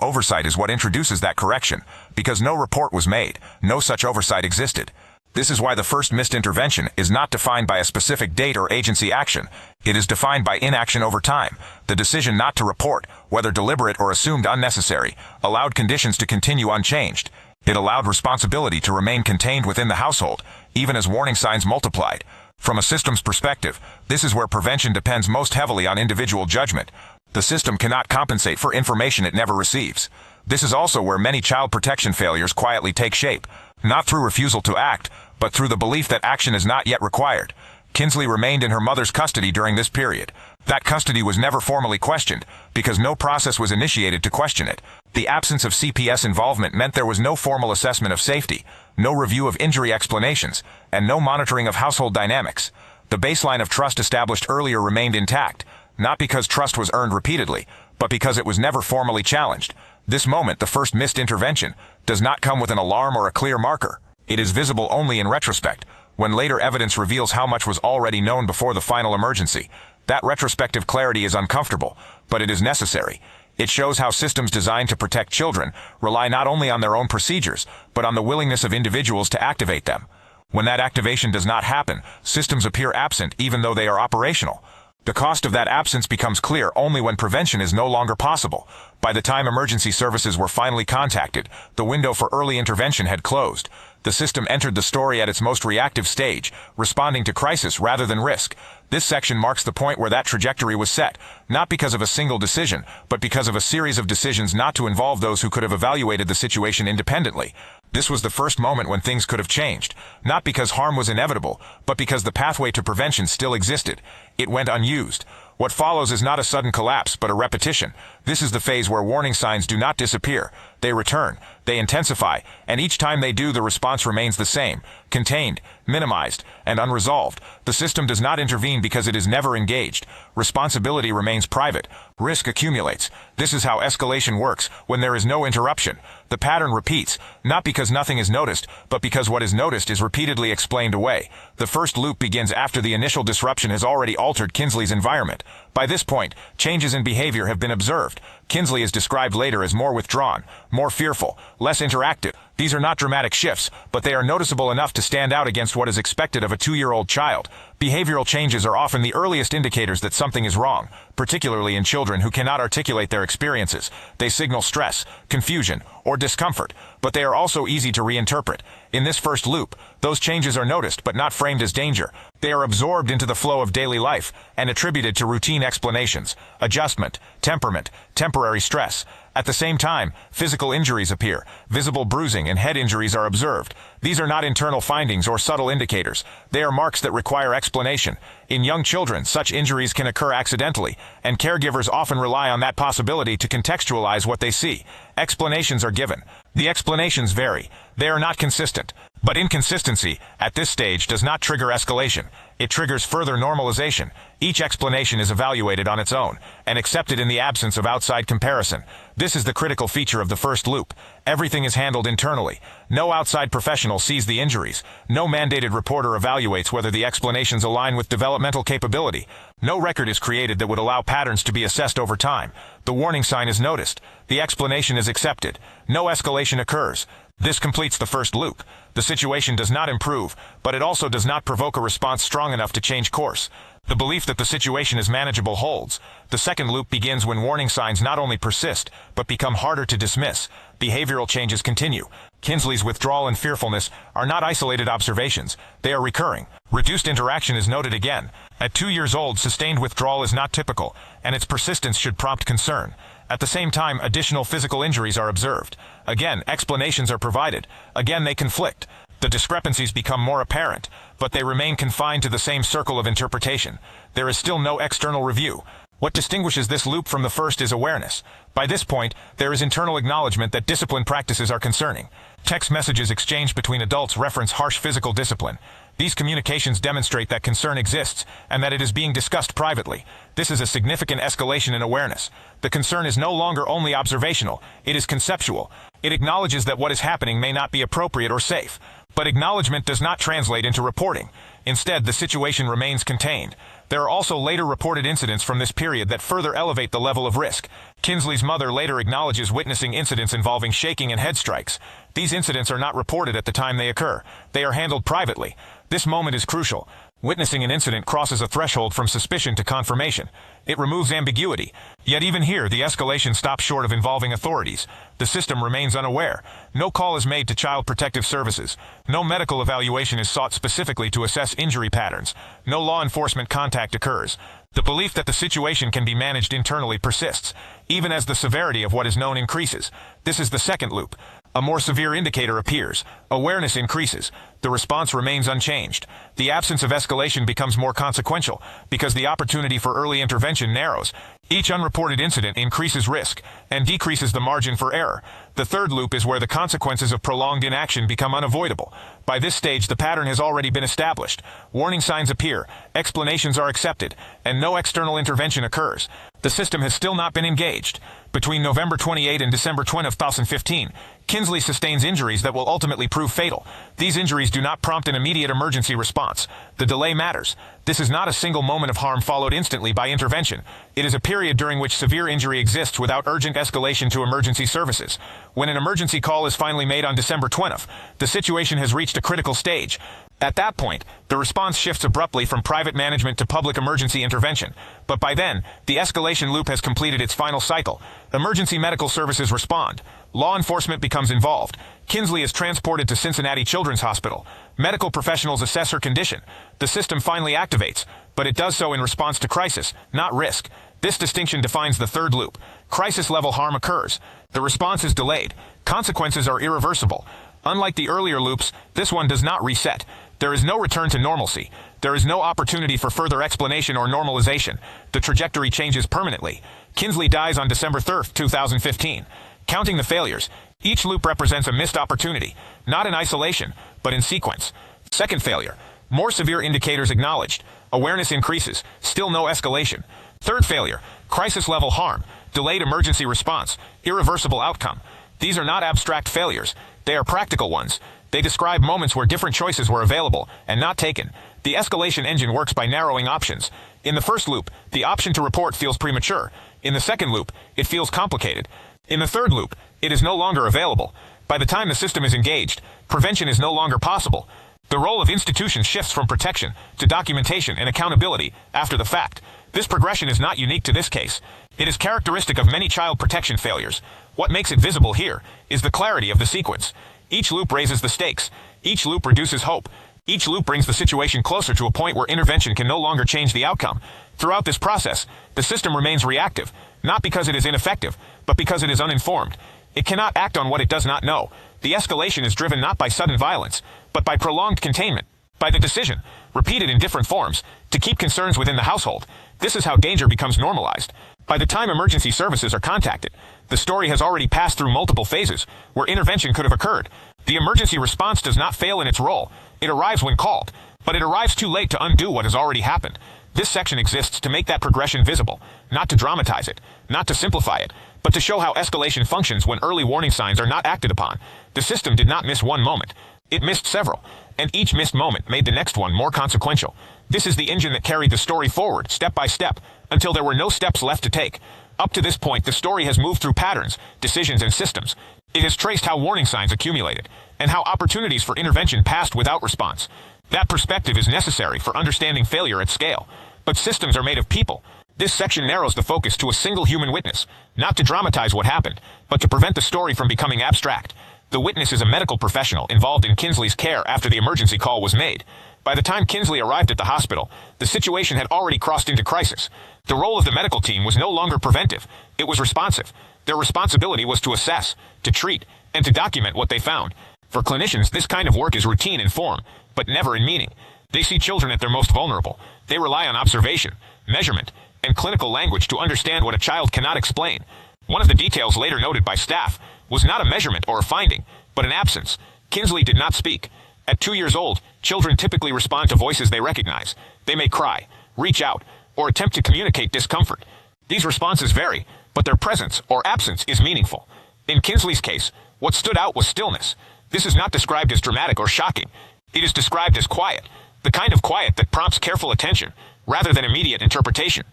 [SPEAKER 6] oversight is what introduces that correction. Because no report was made, no such oversight existed. This is why the first missed intervention is not defined by a specific date or agency action. It is defined by inaction over time. The decision not to report, whether deliberate or assumed unnecessary, allowed conditions to continue unchanged. It allowed responsibility to remain contained within the household, even as warning signs multiplied. From a systems perspective, this is where prevention depends most heavily on individual judgment. The system cannot compensate for information it never receives. This is also where many child protection failures quietly take shape, not through refusal to act, but through the belief that action is not yet required. Kinsley remained in her mother's custody during this period. That custody was never formally questioned, because no process was initiated to question it. The absence of CPS involvement meant there was no formal assessment of safety, no review of injury explanations, and no monitoring of household dynamics. The baseline of trust established earlier remained intact, not because trust was earned repeatedly, but because it was never formally challenged. This moment, the first missed intervention, does not come with an alarm or a clear marker. It is visible only in retrospect, when later evidence reveals how much was already known before the final emergency. That retrospective clarity is uncomfortable, but it is necessary. It shows how systems designed to protect children rely not only on their own procedures, but on the willingness of individuals to activate them. When that activation does not happen, systems appear absent even though they are operational. The cost of that absence becomes clear only when prevention is no longer possible. By the time emergency services were finally contacted, the window for early intervention had closed. The system entered the story at its most reactive stage, responding to crisis rather than risk. This section marks the point where that trajectory was set, not because of a single decision, but because of a series of decisions not to involve those who could have evaluated the situation independently. This was the first moment when things could have changed, not because harm was inevitable, but because the pathway to prevention still existed. It went unused. What follows is not a sudden collapse, but a repetition. This is the phase where warning signs do not disappear. They return, they intensify, and each time they do, the response remains the same: contained, minimized, and unresolved. The system does not intervene because it is never engaged. Responsibility remains private. Risk accumulates. This is how escalation works when there is no interruption. The pattern repeats, not because nothing is noticed, but because what is noticed is repeatedly explained away. The first loop begins after the initial disruption has already altered Kinsley's environment. By this point, changes in behavior have been observed. Kinsley is described later as more withdrawn, more fearful, less interactive. These are not dramatic shifts, but they are noticeable enough to stand out against what is expected of a 2-year-old child. Behavioral changes are often the earliest indicators that something is wrong, particularly in children who cannot articulate their experiences. They signal stress, confusion, or discomfort, but they are also easy to reinterpret. In this first loop, those changes are noticed but not framed as danger. They are absorbed into the flow of daily life and attributed to routine explanations: adjustment, temperament, temporary stress. At the same time, physical injuries appear. Visible bruising and head injuries are observed. These are not internal findings or subtle indicators. They are marks that require explanation. In young children, such injuries can occur accidentally, and caregivers often rely on that possibility to contextualize what they see. Explanations are given. The explanations vary. They are not consistent. But inconsistency, at this stage, does not trigger escalation. It triggers further normalization. Each explanation is evaluated on its own, and accepted in the absence of outside comparison. This is the critical feature of the first loop. Everything is handled internally. No outside professional sees the injuries. No mandated reporter evaluates whether the explanations align with developmental capability. No record is created that would allow patterns to be assessed over time. The warning sign is noticed. The explanation is accepted. No escalation occurs. This completes the first loop. The situation does not improve, but it also does not provoke a response strong enough to change course. The belief that the situation is manageable holds. The second loop begins when warning signs not only persist, but become harder to dismiss. Behavioral changes continue. Kinsley's withdrawal and fearfulness are not isolated observations. They are recurring. Reduced interaction is noted again. At 2 years old, sustained withdrawal is not typical, and its persistence should prompt concern. At the same time, additional physical injuries are observed. Again, explanations are provided. Again, they conflict. The discrepancies become more apparent, but they remain confined to the same circle of interpretation. There is still no external review. What distinguishes this loop from the first is awareness. By this point, there is internal acknowledgement that discipline practices are concerning. Text messages exchanged between adults reference harsh physical discipline. These communications demonstrate that concern exists and that it is being discussed privately. This is a significant escalation in awareness. The concern is no longer only observational, it is conceptual. It acknowledges that what is happening may not be appropriate or safe. But acknowledgement does not translate into reporting. Instead, the situation remains contained. There are also later reported incidents from this period that further elevate the level of risk. Kinsley's mother later acknowledges witnessing incidents involving shaking and head strikes. These incidents are not reported at the time they occur. They are handled privately. This moment is crucial. Witnessing an incident crosses a threshold from suspicion to confirmation. It removes ambiguity. Yet even here, the escalation stops short of involving authorities. The system remains unaware. No call is made to Child Protective Services. No medical evaluation is sought specifically to assess injury patterns. No law enforcement contact occurs. The belief that the situation can be managed internally persists, even as the severity of what is known increases. This is the second loop. A more severe indicator appears. Awareness increases. The response remains unchanged. The absence of escalation becomes more consequential because the opportunity for early intervention narrows. Each unreported incident increases risk and decreases the margin for error. The third loop is where the consequences of prolonged inaction become unavoidable. By this stage, the pattern has already been established. Warning signs appear, explanations are accepted, and no external intervention occurs. The system has still not been engaged. Between November 28 and December 20, 2015, Kinsley sustains injuries that will ultimately prove fatal. These injuries do not prompt an immediate emergency response. The delay matters. This is not a single moment of harm followed instantly by intervention. It is a period during which severe injury exists without urgent escalation to emergency services. When an emergency call is finally made on December 20th, the situation has reached a critical stage. At that point, the response shifts abruptly from private management to public emergency intervention. But by then, the escalation loop has completed its final cycle. Emergency medical services respond. Law enforcement becomes involved. Kinsley is transported to Cincinnati Children's Hospital. Medical professionals assess her condition. The system finally activates, but it does so in response to crisis, not risk. This distinction defines the third loop. Crisis-level harm occurs. The response is delayed. Consequences are irreversible. Unlike the earlier loops, this one does not reset. There is no return to normalcy. There is no opportunity for further explanation or normalization. The trajectory changes permanently. Kinsley dies on December 3, 2015. Counting the failures, each loop represents a missed opportunity, not in isolation, but in sequence. Second failure, more severe indicators acknowledged. Awareness increases, still no escalation. Third failure, crisis-level harm, delayed emergency response, irreversible outcome. These are not abstract failures. They are practical ones. They describe moments where different choices were available and not taken. The escalation engine works by narrowing options. In the first loop, the option to report feels premature. In the second loop, it feels complicated. In the third loop, it is no longer available. By the time the system is engaged, prevention is no longer possible. The role of institutions shifts from protection to documentation and accountability after the fact. This progression is not unique to this case. It is characteristic of many child protection failures. What makes it visible here is the clarity of the sequence. Each loop raises the stakes. Each loop reduces hope. Each loop brings the situation closer to a point where intervention can no longer change the outcome. Throughout this process, the system remains reactive, not because it is ineffective, but because it is uninformed. It cannot act on what it does not know. The escalation is driven not by sudden violence, but by prolonged containment, by the decision, repeated in different forms, to keep concerns within the household. This is how danger becomes normalized. By the time emergency services are contacted, the story has already passed through multiple phases where intervention could have occurred. The emergency response does not fail in its role. It arrives when called, but it arrives too late to undo what has already happened. This section exists to make that progression visible, not to dramatize it, not to simplify it, but to show how escalation functions when early warning signs are not acted upon. The system did not miss one moment. It missed several, and each missed moment made the next one more consequential. This is the engine that carried the story forward, step by step, until there were no steps left to take. Up to this point, the story has moved through patterns, decisions, and systems. It has traced how warning signs accumulated, and how opportunities for intervention passed without response. That perspective is necessary for understanding failure at scale. But systems are made of people. This section narrows the focus to a single human witness, not to dramatize what happened, but to prevent the story from becoming abstract.
[SPEAKER 7] The witness is a medical professional involved in Kinsley's care after the emergency call was made. By the time Kinsley arrived at the hospital, the situation had already crossed into crisis. The role of the medical team was no longer preventive. It was responsive. Their responsibility was to assess, to treat, and to document what they found. For clinicians, this kind of work is routine in form, but never in meaning. They see children at their most vulnerable. They rely on observation, measurement, and clinical language to understand what a child cannot explain. One of the details later noted by staff was not a measurement or a finding, but an absence. Kinsley did not speak. At 2 years old, children typically respond to voices they recognize. They may cry, reach out, or attempt to communicate discomfort. These responses vary, but their presence or absence is meaningful. In Kinsley's case, what stood out was stillness. This is not described as dramatic or shocking. It is described as quiet, the kind of quiet that prompts careful attention, rather than immediate interpretation.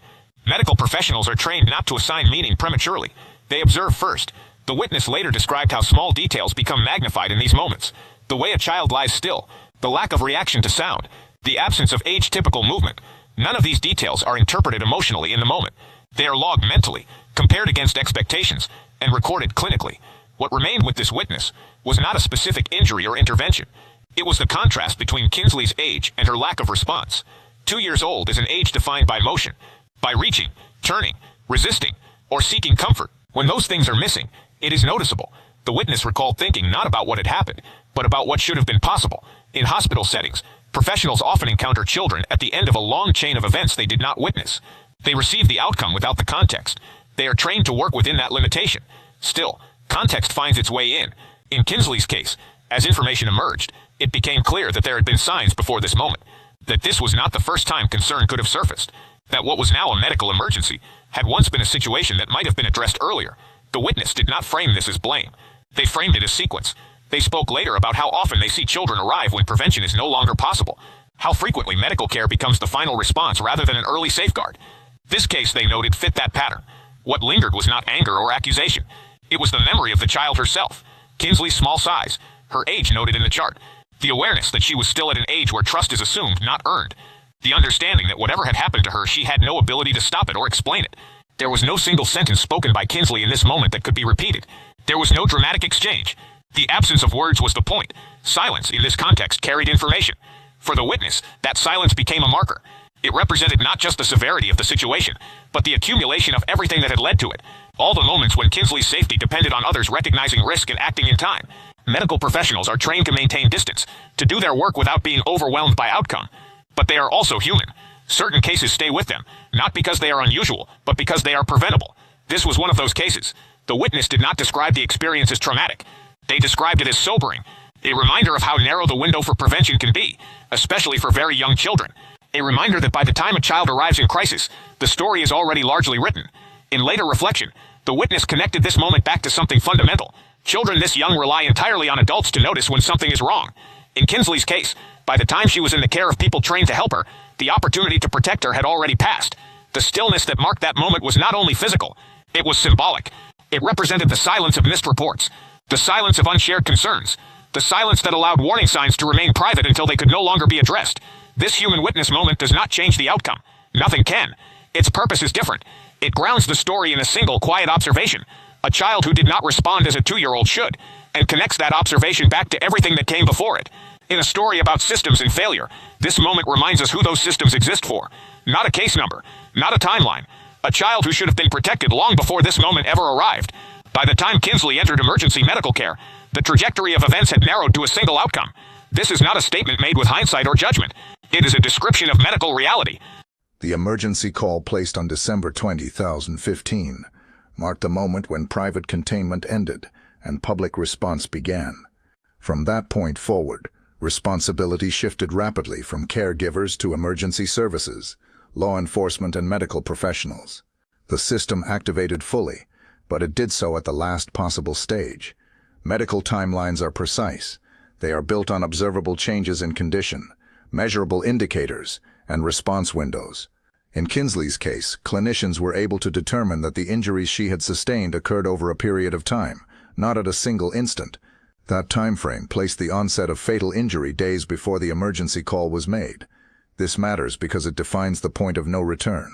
[SPEAKER 7] Medical professionals are trained not to assign meaning prematurely. They observe first. The witness later described how small details become magnified in these moments. The way a child lies still, the lack of reaction to sound, the absence of age-typical movement. None of these details are interpreted emotionally in the moment. They are logged mentally, compared against expectations, and recorded clinically. What remained with this witness was not a specific injury or intervention. It was the contrast between Kinsley's age and her lack of response. 2 years old is an age defined by motion, by reaching, turning, resisting, or seeking comfort. When those things are missing, it is noticeable. The witness recalled thinking not about what had happened, but about what should have been possible. In hospital settings, professionals often encounter children at the end of a long chain of events they did not witness. They receive the outcome without the context. They are trained to work within that limitation. Still, context finds its way in. In Kinsley's case, as information emerged, it became clear that there had been signs before this moment, that this was not the first time concern could have surfaced, that what was now a medical emergency had once been a situation that might have been addressed earlier. The witness did not frame this as blame. They framed it as sequence. They spoke later about how often they see children arrive when prevention is no longer possible, how frequently medical care becomes the final response rather than an early safeguard. This case, they noted, fit that pattern. What lingered was not anger or accusation. It was the memory of the child herself. Kinsley's small size, her age noted in the chart, the awareness that she was still at an age where trust is assumed, not earned, the understanding that whatever had happened to her, she had no ability to stop it or explain it. There was no single sentence spoken by Kinsley in this moment that could be repeated. There was no dramatic exchange. The absence of words was the point. Silence, in this context, carried information. For the witness, that silence became a marker. It represented not just the severity of the situation, but the accumulation of everything that had led to it. All the moments when Kinsley's safety depended on others recognizing risk and acting in time. Medical professionals are trained to maintain distance, to do their work without being overwhelmed by outcome. But they are also human. Certain cases stay with them, not because they are unusual, but because they are preventable. This was one of those cases. The witness did not describe the experience as traumatic. They described it as sobering, a reminder of how narrow the window for prevention can be, especially for very young children. A reminder that by the time a child arrives in crisis, the story is already largely written. In later reflection, the witness connected this moment back to something fundamental. Children this young rely entirely on adults to notice when something is wrong. In Kinsley's case, by the time she was in the care of people trained to help her, the opportunity to protect her had already passed. The stillness that marked that moment was not only physical, it was symbolic. It represented the silence of missed reports, the silence of unshared concerns, the silence that allowed warning signs to remain private until they could no longer be addressed. This human witness moment does not change the outcome. Nothing can. Its purpose is different. It grounds the story in a single quiet observation, a child who did not respond as a 2-year-old should, and connects that observation back to everything that came before it. In a story about systems and failure, this moment reminds us who those systems exist for. Not a case number, not a timeline. A child who should have been protected long before this moment ever arrived. By the time Kinsley entered emergency medical care, the trajectory of events had narrowed to a single outcome. This is not a statement made with hindsight or judgment. It is a description of medical reality.
[SPEAKER 5] The emergency call placed on December 20, 2015 marked the moment when private containment ended and public response began. From that point forward, responsibility shifted rapidly from caregivers to emergency services, law enforcement and medical professionals. The system activated fully, but it did so at the last possible stage. Medical timelines are precise. They are built on observable changes in condition, measurable indicators, and response windows. In Kinsley's case, clinicians were able to determine that the injuries she had sustained occurred over a period of time, not at a single instant. That time frame placed the onset of fatal injury days before the emergency call was made. This matters because it defines the point of no return.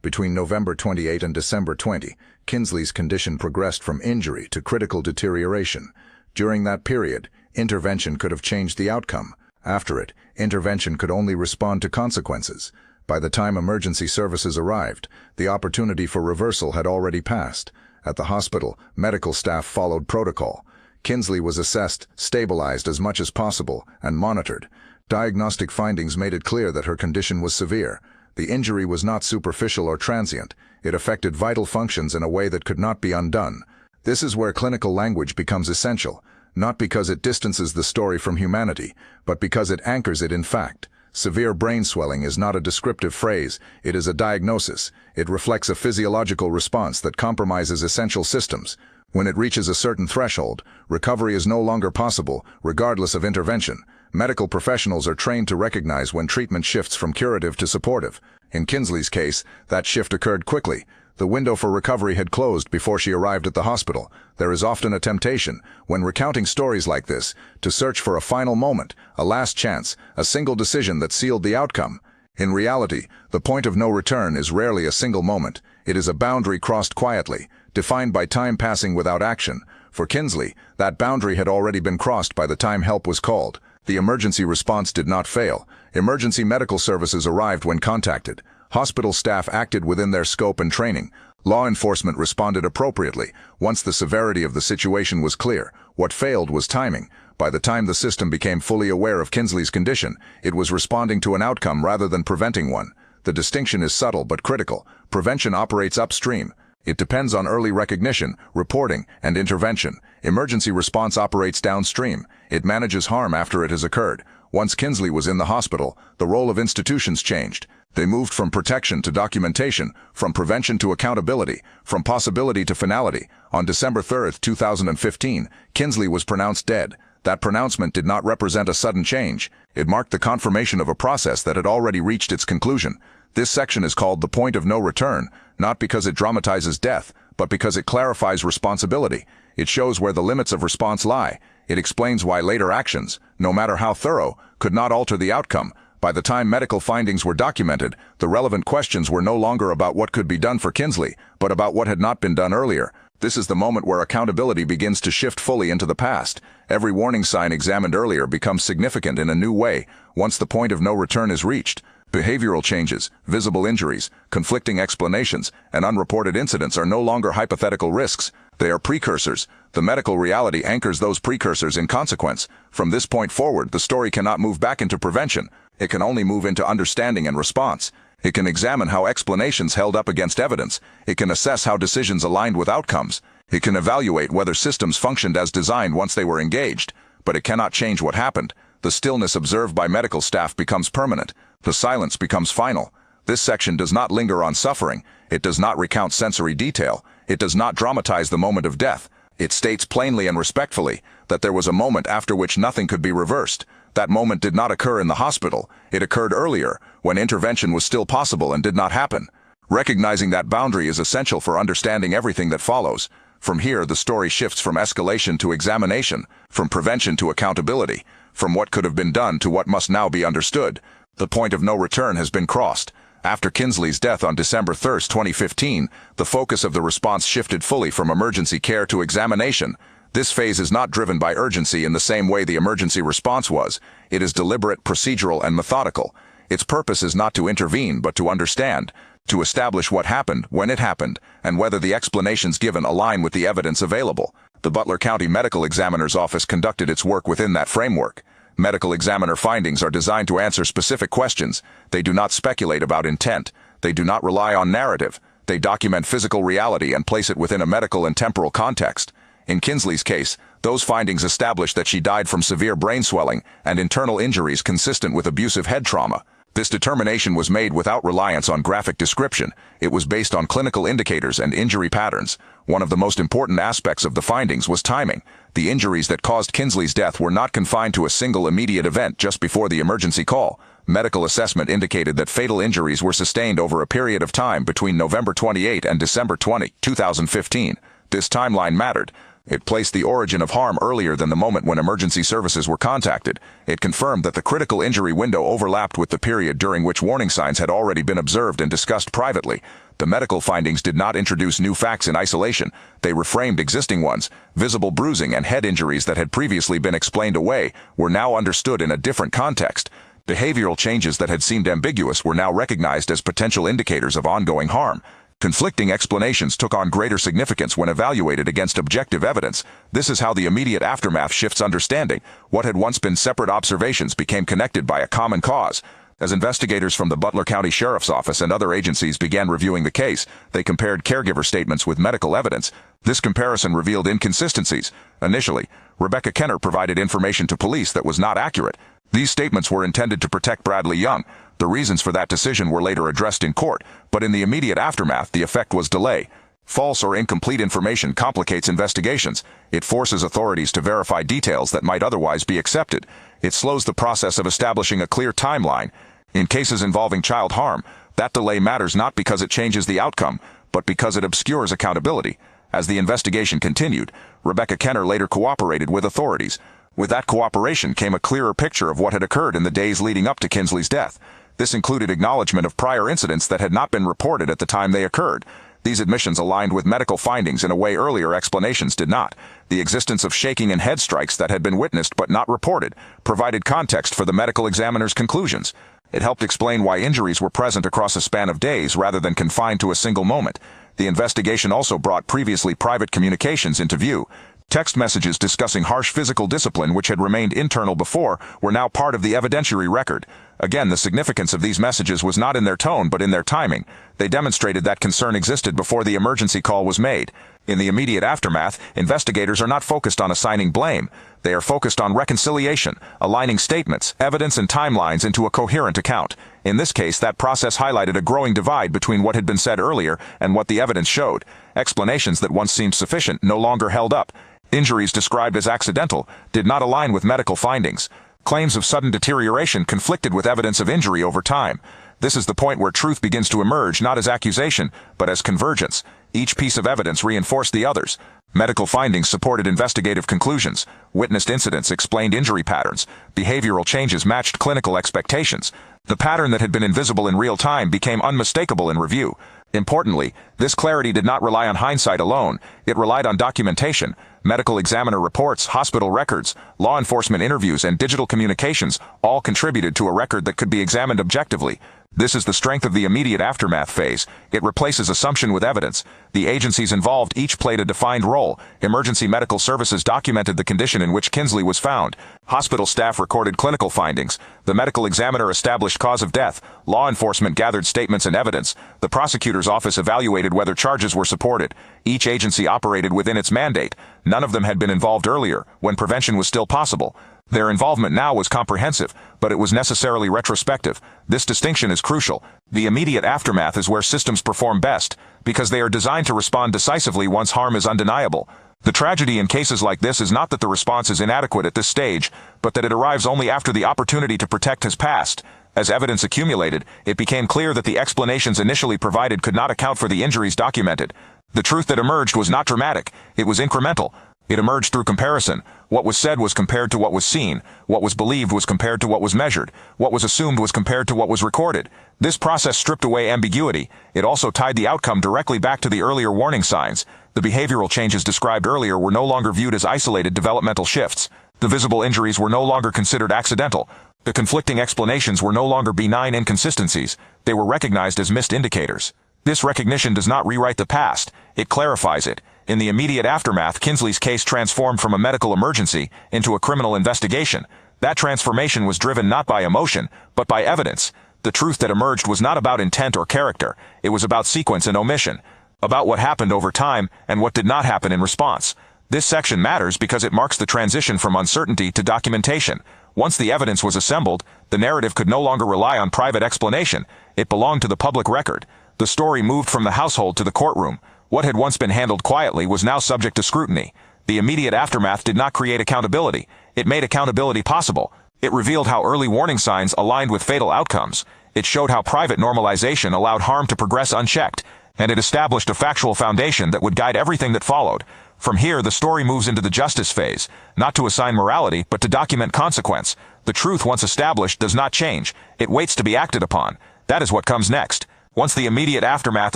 [SPEAKER 5] Between November 28 and December 20, Kinsley's condition progressed from injury to critical deterioration, During that period, intervention could have changed the outcome. After it, intervention could only respond to consequences. By the time emergency services arrived, the opportunity for reversal had already passed. At the hospital, medical staff followed protocol. Kinsley was assessed, stabilized as much as possible, and monitored. Diagnostic findings made it clear that her condition was severe. The injury was not superficial or transient. It affected vital functions in a way that could not be undone. This is where clinical language becomes essential, not because it distances the story from humanity, but because it anchors it in fact. Severe brain swelling is not a descriptive phrase, it is a diagnosis. It reflects a physiological response that compromises essential systems. When it reaches a certain threshold, recovery is no longer possible, regardless of intervention. Medical professionals are trained to recognize when treatment shifts from curative to supportive. In Kinsley's case, that shift occurred quickly. The window for recovery had closed before she arrived at the hospital. There is often a temptation, when recounting stories like this, to search for a final moment, a last chance, a single decision that sealed the outcome. In reality, the point of no return is rarely a single moment. It is a boundary crossed quietly, defined by time passing without action. For Kinsley, that boundary had already been crossed by the time help was called. The emergency response did not fail. Emergency medical services arrived when contacted. Hospital staff acted within their scope and training. Law enforcement responded appropriately. Once the severity of the situation was clear, what failed was timing. By the time the system became fully aware of Kinsley's condition, it was responding to an outcome rather than preventing one. The distinction is subtle but critical. Prevention operates upstream. It depends on early recognition, reporting, and intervention. Emergency response operates downstream. It manages harm after it has occurred. Once Kinsley was in the hospital, the role of institutions changed. They moved from protection to documentation, from prevention to accountability, from possibility to finality. On December 3, 2015, Kinsley was pronounced dead. That pronouncement did not represent a sudden change. It marked the confirmation of a process that had already reached its conclusion. This section is called the point of no return, not because it dramatizes death, but because it clarifies responsibility. It shows where the limits of response lie. It explains why later actions, no matter how thorough, could not alter the outcome. By the time medical findings were documented, the relevant questions were no longer about what could be done for Kinsley, but about what had not been done earlier. This is the moment where accountability begins to shift fully into the past. Every warning sign examined earlier becomes significant in a new way. Once the point of no return is reached, behavioral changes, visible injuries, conflicting explanations, and unreported incidents are no longer hypothetical risks. They are precursors. The medical reality anchors those precursors in consequence. From this point forward, the story cannot move back into prevention. It can only move into understanding and response. It can examine how explanations held up against evidence. It can assess how decisions aligned with outcomes. It can evaluate whether systems functioned as designed once they were engaged. But it cannot change what happened. The stillness observed by medical staff becomes permanent. The silence becomes final. This section does not linger on suffering. It does not recount sensory detail. It does not dramatize the moment of death. It states plainly and respectfully that there was a moment after which nothing could be reversed. That moment did not occur in the hospital. It occurred earlier, when intervention was still possible and did not happen. Recognizing that boundary is essential for understanding everything that follows. From here, the story shifts from escalation to examination, from prevention to accountability, from what could have been done to what must now be understood. The point of no return has been crossed. After Kinsley's death on December 3, 2015, the focus of the response shifted fully from emergency care to examination. This phase is not driven by urgency in the same way the emergency response was. It is deliberate, procedural, and methodical. Its purpose is not to intervene, but to understand, to establish what happened, when it happened, and whether the explanations given align with the evidence available. The Butler County Medical Examiner's Office conducted its work within that framework. Medical examiner findings are designed to answer specific questions. They do not speculate about intent. They do not rely on narrative. They document physical reality and place it within a medical and temporal context. In Kinsley's case, those findings established that she died from severe brain swelling and internal injuries consistent with abusive head trauma. This determination was made without reliance on graphic description. It was based on clinical indicators and injury patterns. One of the most important aspects of the findings was timing. The injuries that caused Kinsley's death were not confined to a single immediate event just before the emergency call. Medical assessment indicated that fatal injuries were sustained over a period of time between November 28 and December 20, 2015. This timeline mattered.
[SPEAKER 6] It placed the origin of harm earlier than the moment when emergency services were contacted. It confirmed that the critical injury window overlapped with the period during which warning signs had already been observed and discussed privately. The medical findings did not introduce new facts in isolation. They reframed existing ones. Visible bruising and head injuries that had previously been explained away were now understood in a different context. Behavioral changes that had seemed ambiguous were now recognized as potential indicators of ongoing harm. Conflicting explanations took on greater significance when evaluated against objective evidence. This is how the immediate aftermath shifts understanding. What had once been separate observations became connected by a common cause. As investigators from the Butler County Sheriff's Office and other agencies began reviewing the case, they compared caregiver statements with medical evidence. This comparison revealed inconsistencies. Initially, Rebecca Kenner provided information to police that was not accurate. These statements were intended to protect Bradley Young. The reasons for that decision were later addressed in court, but in the immediate aftermath, the effect was delay. False or incomplete information complicates investigations. It forces authorities to verify details that might otherwise be accepted. It slows the process of establishing a clear timeline. In cases involving child harm, that delay matters not because it changes the outcome, but because it obscures accountability. As the investigation continued, Rebecca Kenner later cooperated with authorities. With that cooperation came a clearer picture of what had occurred in the days leading up to Kinsley's death. This included acknowledgement of prior incidents that had not been reported at the time they occurred. These admissions aligned with medical findings in a way earlier explanations did not. The existence of shaking and head strikes that had been witnessed but not reported provided context for the medical examiner's conclusions. It helped explain why injuries were present across a span of days rather than confined to a single moment. The investigation also brought previously private communications into view. Text messages discussing harsh physical discipline which had remained internal before were now part of the evidentiary record. Again, the significance of these messages was not in their tone but in their timing. They demonstrated that concern existed before the emergency call was made. In the immediate aftermath, investigators are not focused on assigning blame. They are focused on reconciliation, aligning statements, evidence, and timelines into a coherent account. In this case, that process highlighted a growing divide between what had been said earlier and what the evidence showed. Explanations that once seemed sufficient no longer held up. Injuries described as accidental did not align with medical findings. Claims of sudden deterioration conflicted with evidence of injury over time. This is the point where truth begins to emerge not as accusation, but as convergence. Each piece of evidence reinforced the others. Medical findings supported investigative conclusions. Witnessed incidents explained injury patterns. Behavioral changes matched clinical expectations. The pattern that had been invisible in real time became unmistakable in review. Importantly, this clarity did not rely on hindsight alone. It relied on documentation. Medical examiner reports, hospital records, law enforcement interviews, and digital communications all contributed to a record that could be examined objectively. This is the strength of the immediate aftermath phase. It replaces assumption with evidence. The agencies involved each played a defined role. Emergency medical services documented the condition in which Kinsley was found. Hospital staff recorded clinical findings. The medical examiner established cause of death. Law enforcement gathered statements and evidence. The prosecutor's office evaluated whether charges were supported. Each agency operated within its mandate. None of them had been involved earlier, when prevention was still possible. Their involvement now was comprehensive, but it was necessarily retrospective. This distinction is crucial. The immediate aftermath is where systems perform best, because they are designed to respond decisively once harm is undeniable. The tragedy in cases like this is not that the response is inadequate at this stage, but that it arrives only after the opportunity to protect has passed. As evidence accumulated, it became clear that the explanations initially provided could not account for the injuries documented. The truth that emerged was not dramatic, it was incremental. It emerged through comparison. What was said was compared to what was seen. What was believed was compared to what was measured. What was assumed was compared to what was recorded. This process stripped away ambiguity. It also tied the outcome directly back to the earlier warning signs. The behavioral changes described earlier were no longer viewed as isolated developmental shifts. The visible injuries were no longer considered accidental. The conflicting explanations were no longer benign inconsistencies. They were recognized as missed indicators. This recognition does not rewrite the past. It clarifies it. In the immediate aftermath, Kinsley's case transformed from a medical emergency into a criminal investigation. That transformation was driven not by emotion, but by evidence. The truth that emerged was not about intent or character. It was about sequence and omission, about what happened over time and what did not happen in response. This section matters because it marks the transition from uncertainty to documentation. Once the evidence was assembled, the narrative could no longer rely on private explanation. It belonged to the public record. The story moved from the household to the courtroom. What had once been handled quietly was now subject to scrutiny. The immediate aftermath did not create accountability. It made accountability possible. It revealed how early warning signs aligned with fatal outcomes. It showed how private normalization allowed harm to progress unchecked. And it established a factual foundation that would guide everything that followed. From here, the story moves into the justice phase, not to assign morality, but to document consequence. The truth, once established, does not change. It waits to be acted upon. That is what comes next. Once the immediate aftermath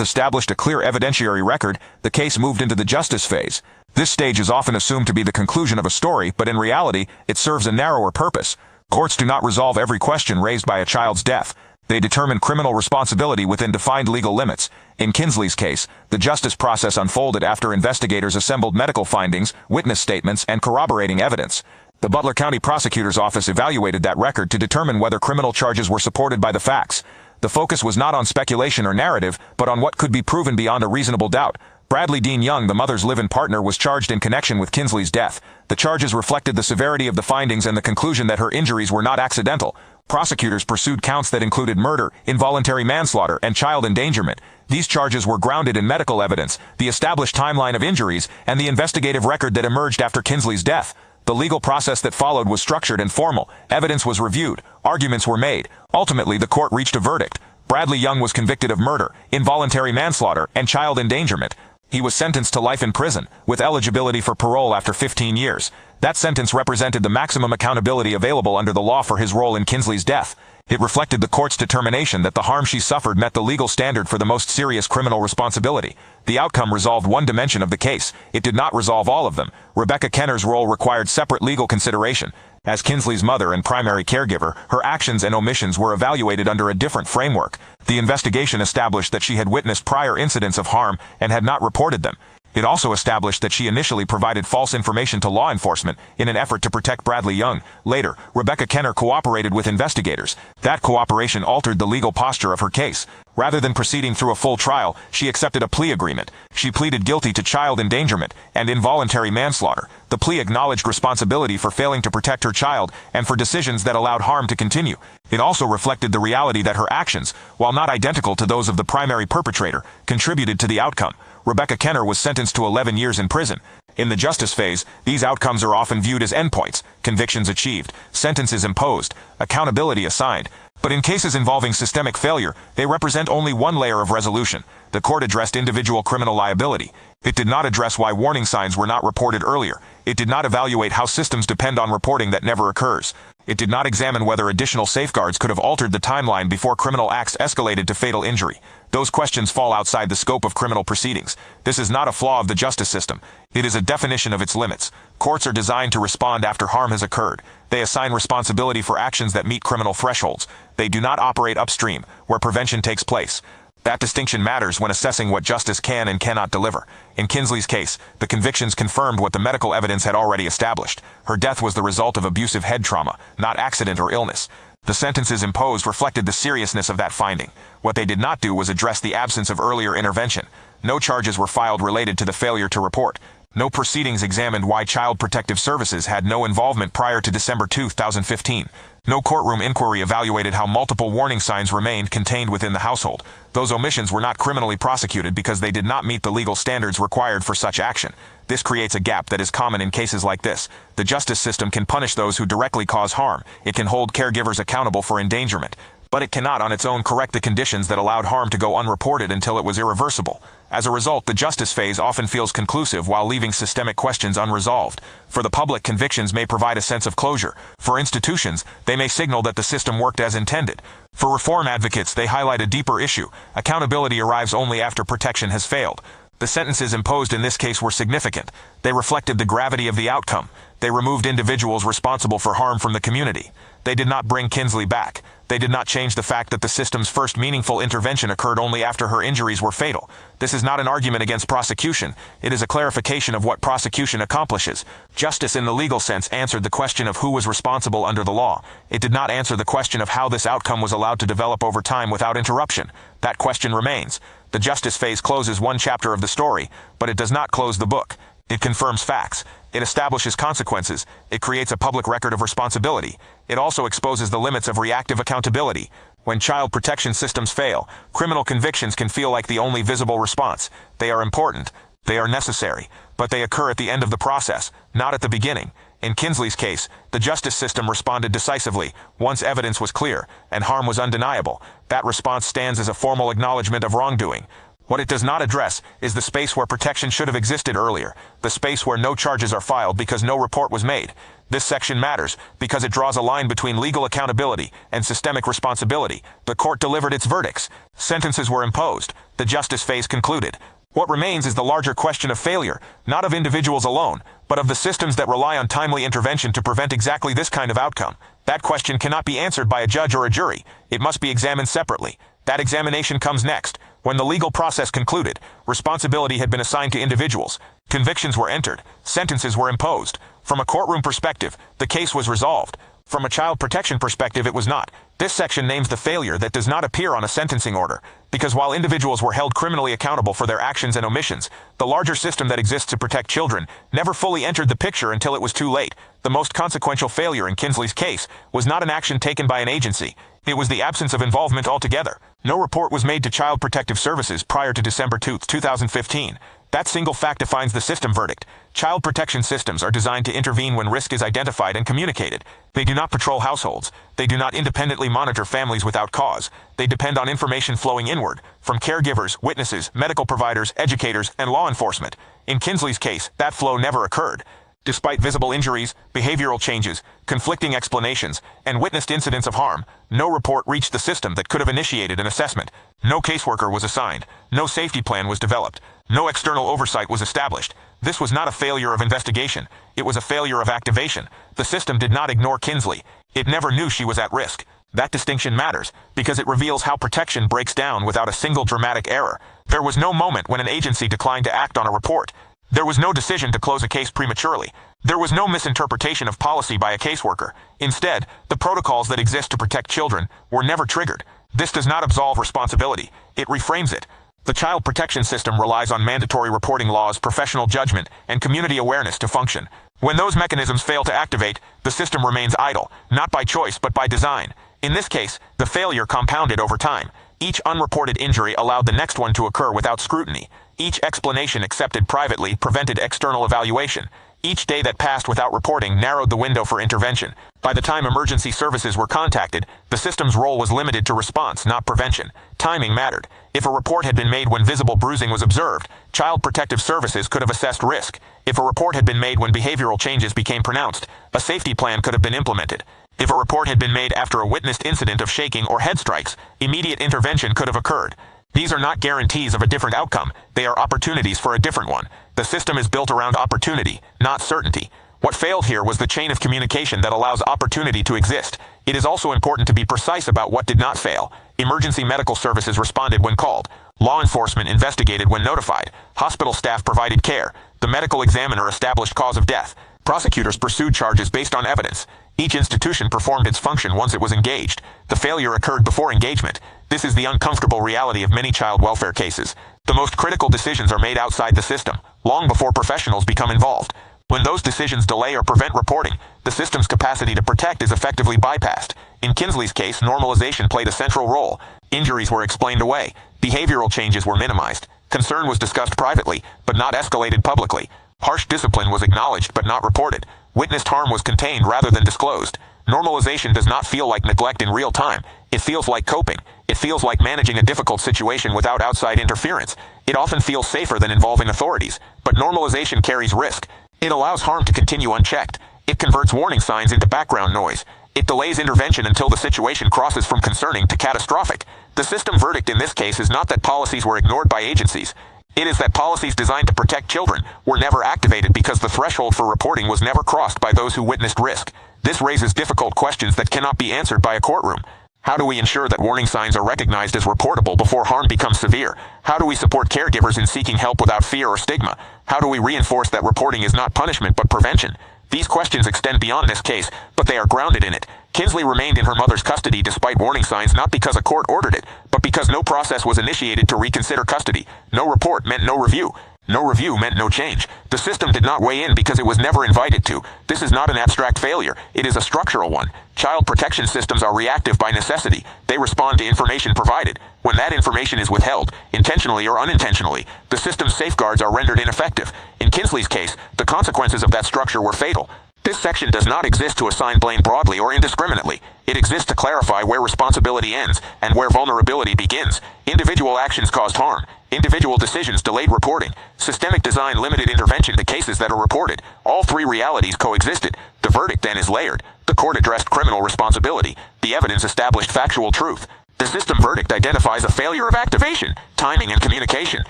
[SPEAKER 6] established a clear evidentiary record, the case moved into the justice phase. This stage is often assumed to be the conclusion of a story, but in reality, it serves a narrower purpose. Courts do not resolve every question raised by a child's death. They determine criminal responsibility within defined legal limits. In Kinsley's case, the justice process unfolded after investigators assembled medical findings, witness statements, and corroborating evidence. The Butler County Prosecutor's Office evaluated that record to determine whether criminal charges were supported by the facts. The focus was not on speculation or narrative, but on what could be proven beyond a reasonable doubt. Bradley Dean Young, the mother's live-in partner, was charged in connection with Kinsley's death. The charges reflected the severity of the findings and the conclusion that her injuries were not accidental. Prosecutors pursued counts that included murder, involuntary manslaughter, and child endangerment. These charges were grounded in medical evidence, the established timeline of injuries, and the investigative record that emerged after Kinsley's death. The legal process that followed was structured and formal. Evidence was reviewed. Arguments were made. Ultimately, the court reached a verdict. Bradley Young was convicted of murder, involuntary manslaughter, and child endangerment. He was sentenced to life in prison, with eligibility for parole after 15 years. That sentence represented the maximum accountability available under the law for his role in Kinsley's death. It reflected the court's determination that the harm she suffered met the legal standard for the most serious criminal responsibility. The outcome resolved one dimension of the case. It did not resolve all of them. Rebecca Kenner's role required separate legal consideration. As Kinsley's mother and primary caregiver, her actions and omissions were evaluated under a different framework. The investigation established that she had witnessed prior incidents of harm and had not reported them. It also established that she initially provided false information to law enforcement in an effort to protect Bradley Young. Later, Rebecca Kenner cooperated with investigators. That cooperation altered the legal posture of her case. Rather than proceeding through a full trial, she accepted a plea agreement. She pleaded guilty to child endangerment and involuntary manslaughter. The plea acknowledged responsibility for failing to protect her child and for decisions that allowed harm to continue. It also reflected the reality that her actions, while not identical to those of the primary perpetrator, contributed to the outcome. Rebecca Kenner was sentenced to 11 years in prison. In the justice phase, these outcomes are often viewed as endpoints: convictions achieved, sentences imposed, accountability assigned. But in cases involving systemic failure, they represent only one layer of resolution. The court addressed individual criminal liability. It did not address why warning signs were not reported earlier. It did not evaluate how systems depend on reporting that never occurs. It did not examine whether additional safeguards could have altered the timeline before criminal acts escalated to fatal injury. Those questions fall outside the scope of criminal proceedings. This is not a flaw of the justice system. It is a definition of its limits. Courts are designed to respond after harm has occurred. They assign responsibility for actions that meet criminal thresholds. They do not operate upstream, where prevention takes place. That distinction matters when assessing what justice can and cannot deliver. In Kinsley's case, the convictions confirmed what the medical evidence had already established. Her death was the result of abusive head trauma, not accident or illness. The sentences imposed reflected the seriousness of that finding. What they did not do was address the absence of earlier intervention. No charges were filed related to the failure to report. No proceedings examined why Child Protective Services had no involvement prior to December 2015. No courtroom inquiry evaluated how multiple warning signs remained contained within the household. Those omissions were not criminally prosecuted because they did not meet the legal standards required for such action. This creates a gap that is common in cases like this. The justice system can punish those who directly cause harm. It can hold caregivers accountable for endangerment. But it cannot on its own correct the conditions that allowed harm to go unreported until it was irreversible. As a result, the justice phase often feels conclusive while leaving systemic questions unresolved. For the public, convictions may provide a sense of closure. For institutions, they may signal that the system worked as intended. For reform advocates, they highlight a deeper issue. Accountability arrives only after protection has failed. The sentences imposed in this case were significant. They reflected the gravity of the outcome. They removed individuals responsible for harm from the community. They did not bring Kinsley back. They did not change the fact that the system's first meaningful intervention occurred only after her injuries were fatal. This is not an argument against prosecution. It is a clarification of what prosecution accomplishes. Justice in the legal sense answered the question of who was responsible under the law. It did not answer the question of how this outcome was allowed to develop over time without interruption. That question remains. The justice phase closes one chapter of the story, but it does not close the book. It confirms facts. It establishes consequences. It creates a public record of responsibility. It also exposes the limits of reactive accountability. When child protection systems fail, criminal convictions can feel like the only visible response. They are important. They are necessary. But they occur at the end of the process, not at the beginning. In Kinsley's case, the justice system responded decisively once evidence was clear and harm was undeniable. That response stands as a formal acknowledgement of wrongdoing. What it does not address is the space where protection should have existed earlier, the space where no charges are filed because no report was made. This section matters because it draws a line between legal accountability and systemic responsibility. The court delivered its verdicts. Sentences were imposed. The justice phase concluded. What remains is the larger question of failure, not of individuals alone, but of the systems that rely on timely intervention to prevent exactly this kind of outcome. That question cannot be answered by a judge or a jury. It must be examined separately. That examination comes next. When the legal process concluded, responsibility had been assigned to individuals. Convictions were entered. Sentences were imposed. From a courtroom perspective, the case was resolved. From a child protection perspective, it was not. This section names the failure that does not appear on a sentencing order, because while individuals were held criminally accountable for their actions and omissions, the larger system that exists to protect children never fully entered the picture until it was too late. The most consequential failure in Kinsley's case was not an action taken by an agency. It was the absence of involvement altogether. No report was made to Child Protective Services prior to December 2, 2015. That single fact defines the system verdict. Child protection systems are designed to intervene when risk is identified and communicated. They do not patrol households. They do not independently monitor families without cause. They depend on information flowing inward, from caregivers, witnesses, medical providers, educators, and law enforcement. In Kinsley's case, that flow never occurred. Despite visible injuries, behavioral changes, conflicting explanations, and witnessed incidents of harm, no report reached the system that could have initiated an assessment. No caseworker was assigned. No safety plan was developed. No external oversight was established. This was not a failure of investigation. It was a failure of activation. The system did not ignore Kinsley. It never knew she was at risk. That distinction matters, because it reveals how protection breaks down without a single dramatic error. There was no moment when an agency declined to act on a report. There was no decision to close a case prematurely. There was no misinterpretation of policy by a caseworker. Instead, the protocols that exist to protect children were never triggered. This does not absolve responsibility. It reframes it. The child protection system relies on mandatory reporting laws, professional judgment, and community awareness to function. When those mechanisms fail to activate, the system remains idle, not by choice but by design. In this case, the failure compounded over time. Each unreported injury allowed the next one to occur without scrutiny. Each explanation accepted privately prevented external evaluation. Each day that passed without reporting narrowed the window for intervention. By the time emergency services were contacted, the system's role was limited to response, not prevention. Timing mattered. If a report had been made when visible bruising was observed, Child Protective Services could have assessed risk. If a report had been made when behavioral changes became pronounced, a safety plan could have been implemented. If a report had been made after a witnessed incident of shaking or head strikes, immediate intervention could have occurred. These are not guarantees of a different outcome. They are opportunities for a different one. The system is built around opportunity, not certainty. What failed here was the chain of communication that allows opportunity to exist. It is also important to be precise about what did not fail. Emergency medical services responded when called. Law enforcement investigated when notified. Hospital staff provided care. The medical examiner established cause of death. Prosecutors pursued charges based on evidence. Each institution performed its function once it was engaged. The failure occurred before engagement. This is the uncomfortable reality of many child welfare cases. The most critical decisions are made outside the system, long before professionals become involved. When those decisions delay or prevent reporting, the system's capacity to protect is effectively bypassed. In Kinsley's case, normalization played a central role. Injuries were explained away. Behavioral changes were minimized. Concern was discussed privately, but not escalated publicly. Harsh discipline was acknowledged but not reported. Witnessed harm was contained rather than disclosed. Normalization does not feel like neglect in real time. It feels like coping. It feels like managing a difficult situation without outside interference. It often feels safer than involving authorities. But normalization carries risk. It allows harm to continue unchecked. It converts warning signs into background noise. It delays intervention until the situation crosses from concerning to catastrophic. The system verdict in this case is not that policies were ignored by agencies. It is that policies designed to protect children were never activated because the threshold for reporting was never crossed by those who witnessed risk. This raises difficult questions that cannot be answered by a courtroom. How do we ensure that warning signs are recognized as reportable before harm becomes severe? How do we support caregivers in seeking help without fear or stigma? How do we reinforce that reporting is not punishment but prevention? These questions extend beyond this case, but they are grounded in it. Kinsley remained in her mother's custody despite warning signs, not because a court ordered it, but because no process was initiated to reconsider custody. No report meant no review. No review meant no change. The system did not weigh in because it was never invited to. This is not an abstract failure. It is a structural one. Child protection systems are reactive by necessity. They respond to information provided. When that information is withheld, intentionally or unintentionally, the system's safeguards are rendered ineffective. In Kinsley's case, the consequences of that structure were fatal.
[SPEAKER 7] This section does not exist to assign blame broadly or indiscriminately. It exists to clarify where responsibility ends and where vulnerability begins. Individual actions caused harm. Individual decisions delayed reporting. Systemic design limited intervention to cases that are reported. All three realities coexisted. The verdict then is layered. The court addressed criminal responsibility. The evidence established factual truth. The system verdict identifies a failure of activation, timing, and communication.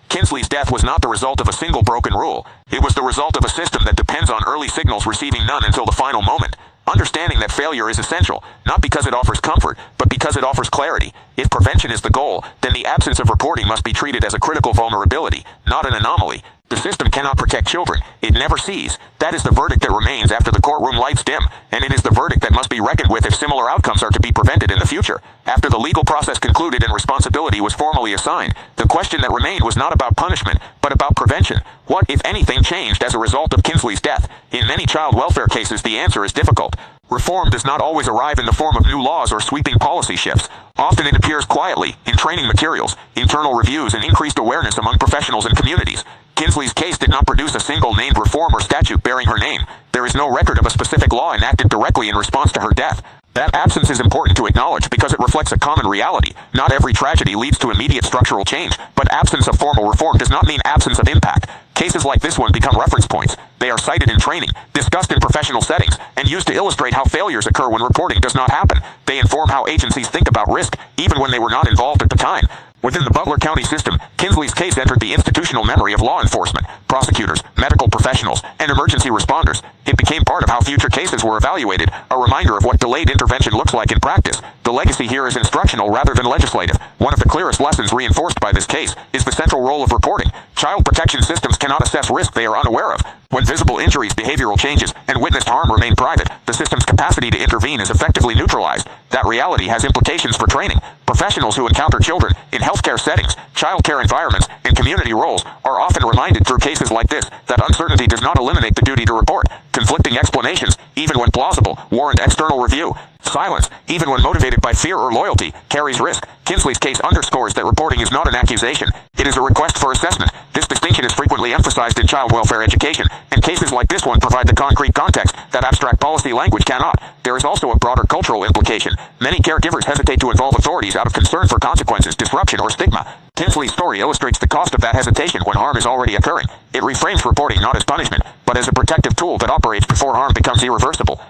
[SPEAKER 7] Kinsley's death was not the result of a single broken rule. It was the result of a system that depends on early signals receiving none until the final moment. Understanding that failure is essential, not because it offers comfort, but because it offers clarity. If prevention is the goal, then the absence of reporting must be treated as a critical vulnerability, not an anomaly. The system cannot protect children. It never sees. That is the verdict that remains after the courtroom lights dim, and it is the verdict that must be reckoned with if similar outcomes are to be prevented in the future. After the legal process concluded and responsibility was formally assigned, the question that remained was not about punishment, but about prevention. What, if anything, changed as a result of Kinsley's death? In many child welfare cases, the answer is difficult. Reform does not always arrive in the form of new laws or sweeping policy shifts. Often it appears quietly, in training materials, internal reviews, and increased awareness among professionals and communities. Kinsley's case did not produce a single named reform or statute bearing her name. There is no record of a specific law enacted directly in response to her death. That absence is important to acknowledge because it reflects a common reality. Not every tragedy leads to immediate structural change, but absence of formal reform does not mean absence of impact. Cases like this one become reference points. They are cited in training, discussed in professional settings, and used to illustrate how failures occur when reporting does not happen. They inform how agencies think about risk, even when they were not involved at the time. Within the Butler County system, Kinsley's case entered the institutional memory of law enforcement, prosecutors, medical professionals, and emergency responders. It became part of how future cases were evaluated, a reminder of what delayed intervention looks like in practice. The legacy here is instructional rather than legislative. One of the clearest lessons reinforced by this case is the central role of reporting. Child protection systems cannot assess risk they are unaware of. When visible injuries, behavioral changes, and witnessed harm remain private, the system's capacity to intervene is effectively neutralized. That reality has implications for training. Professionals who encounter children in healthcare settings, childcare environments, and community roles are often reminded through cases like this that uncertainty does not eliminate the duty to report. Conflicting explanations, even when plausible, warrant external review. Silence, even when motivated by fear or loyalty, carries risk. Kinsley's case underscores that reporting is not an accusation. It is a request for assessment. This distinction is frequently emphasized in child welfare education, and cases like this one provide the concrete context that abstract policy language cannot. There is also a broader cultural implication. Many caregivers hesitate to involve authorities out of concern for consequences, disruption, or stigma. Kinsley's story illustrates the cost of that hesitation when harm is already occurring. It reframes reporting not as punishment, but as a protective tool that operates before harm becomes irreversible.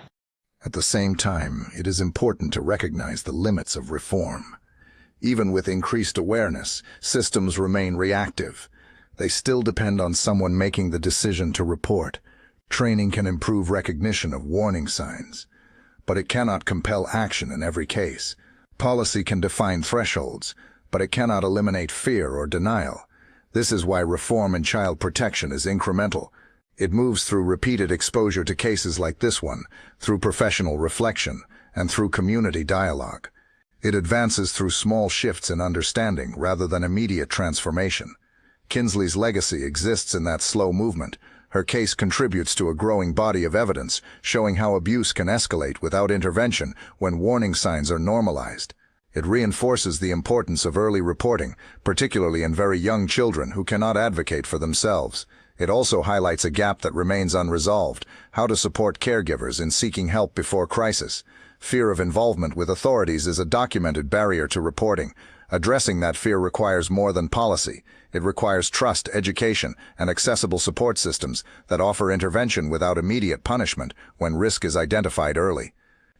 [SPEAKER 5] At the same time, it is important to recognize the limits of reform. Even with increased awareness, systems remain reactive. They still depend on someone making the decision to report. Training can improve recognition of warning signs, but it cannot compel action in every case. Policy can define thresholds, but it cannot eliminate fear or denial. This is why reform in child protection is incremental. It moves through repeated exposure to cases like this one, through professional reflection, and through community dialogue. It advances through small shifts in understanding rather than immediate transformation. Kinsley's legacy exists in that slow movement. Her case contributes to a growing body of evidence showing how abuse can escalate without intervention when warning signs are normalized. It reinforces the importance of early reporting, particularly in very young children who cannot advocate for themselves. It also highlights a gap that remains unresolved: how to support caregivers in seeking help before crisis. Fear of involvement with authorities is a documented barrier to reporting. Addressing that fear requires more than policy. It requires trust, education, and accessible support systems that offer intervention without immediate punishment when risk is identified early.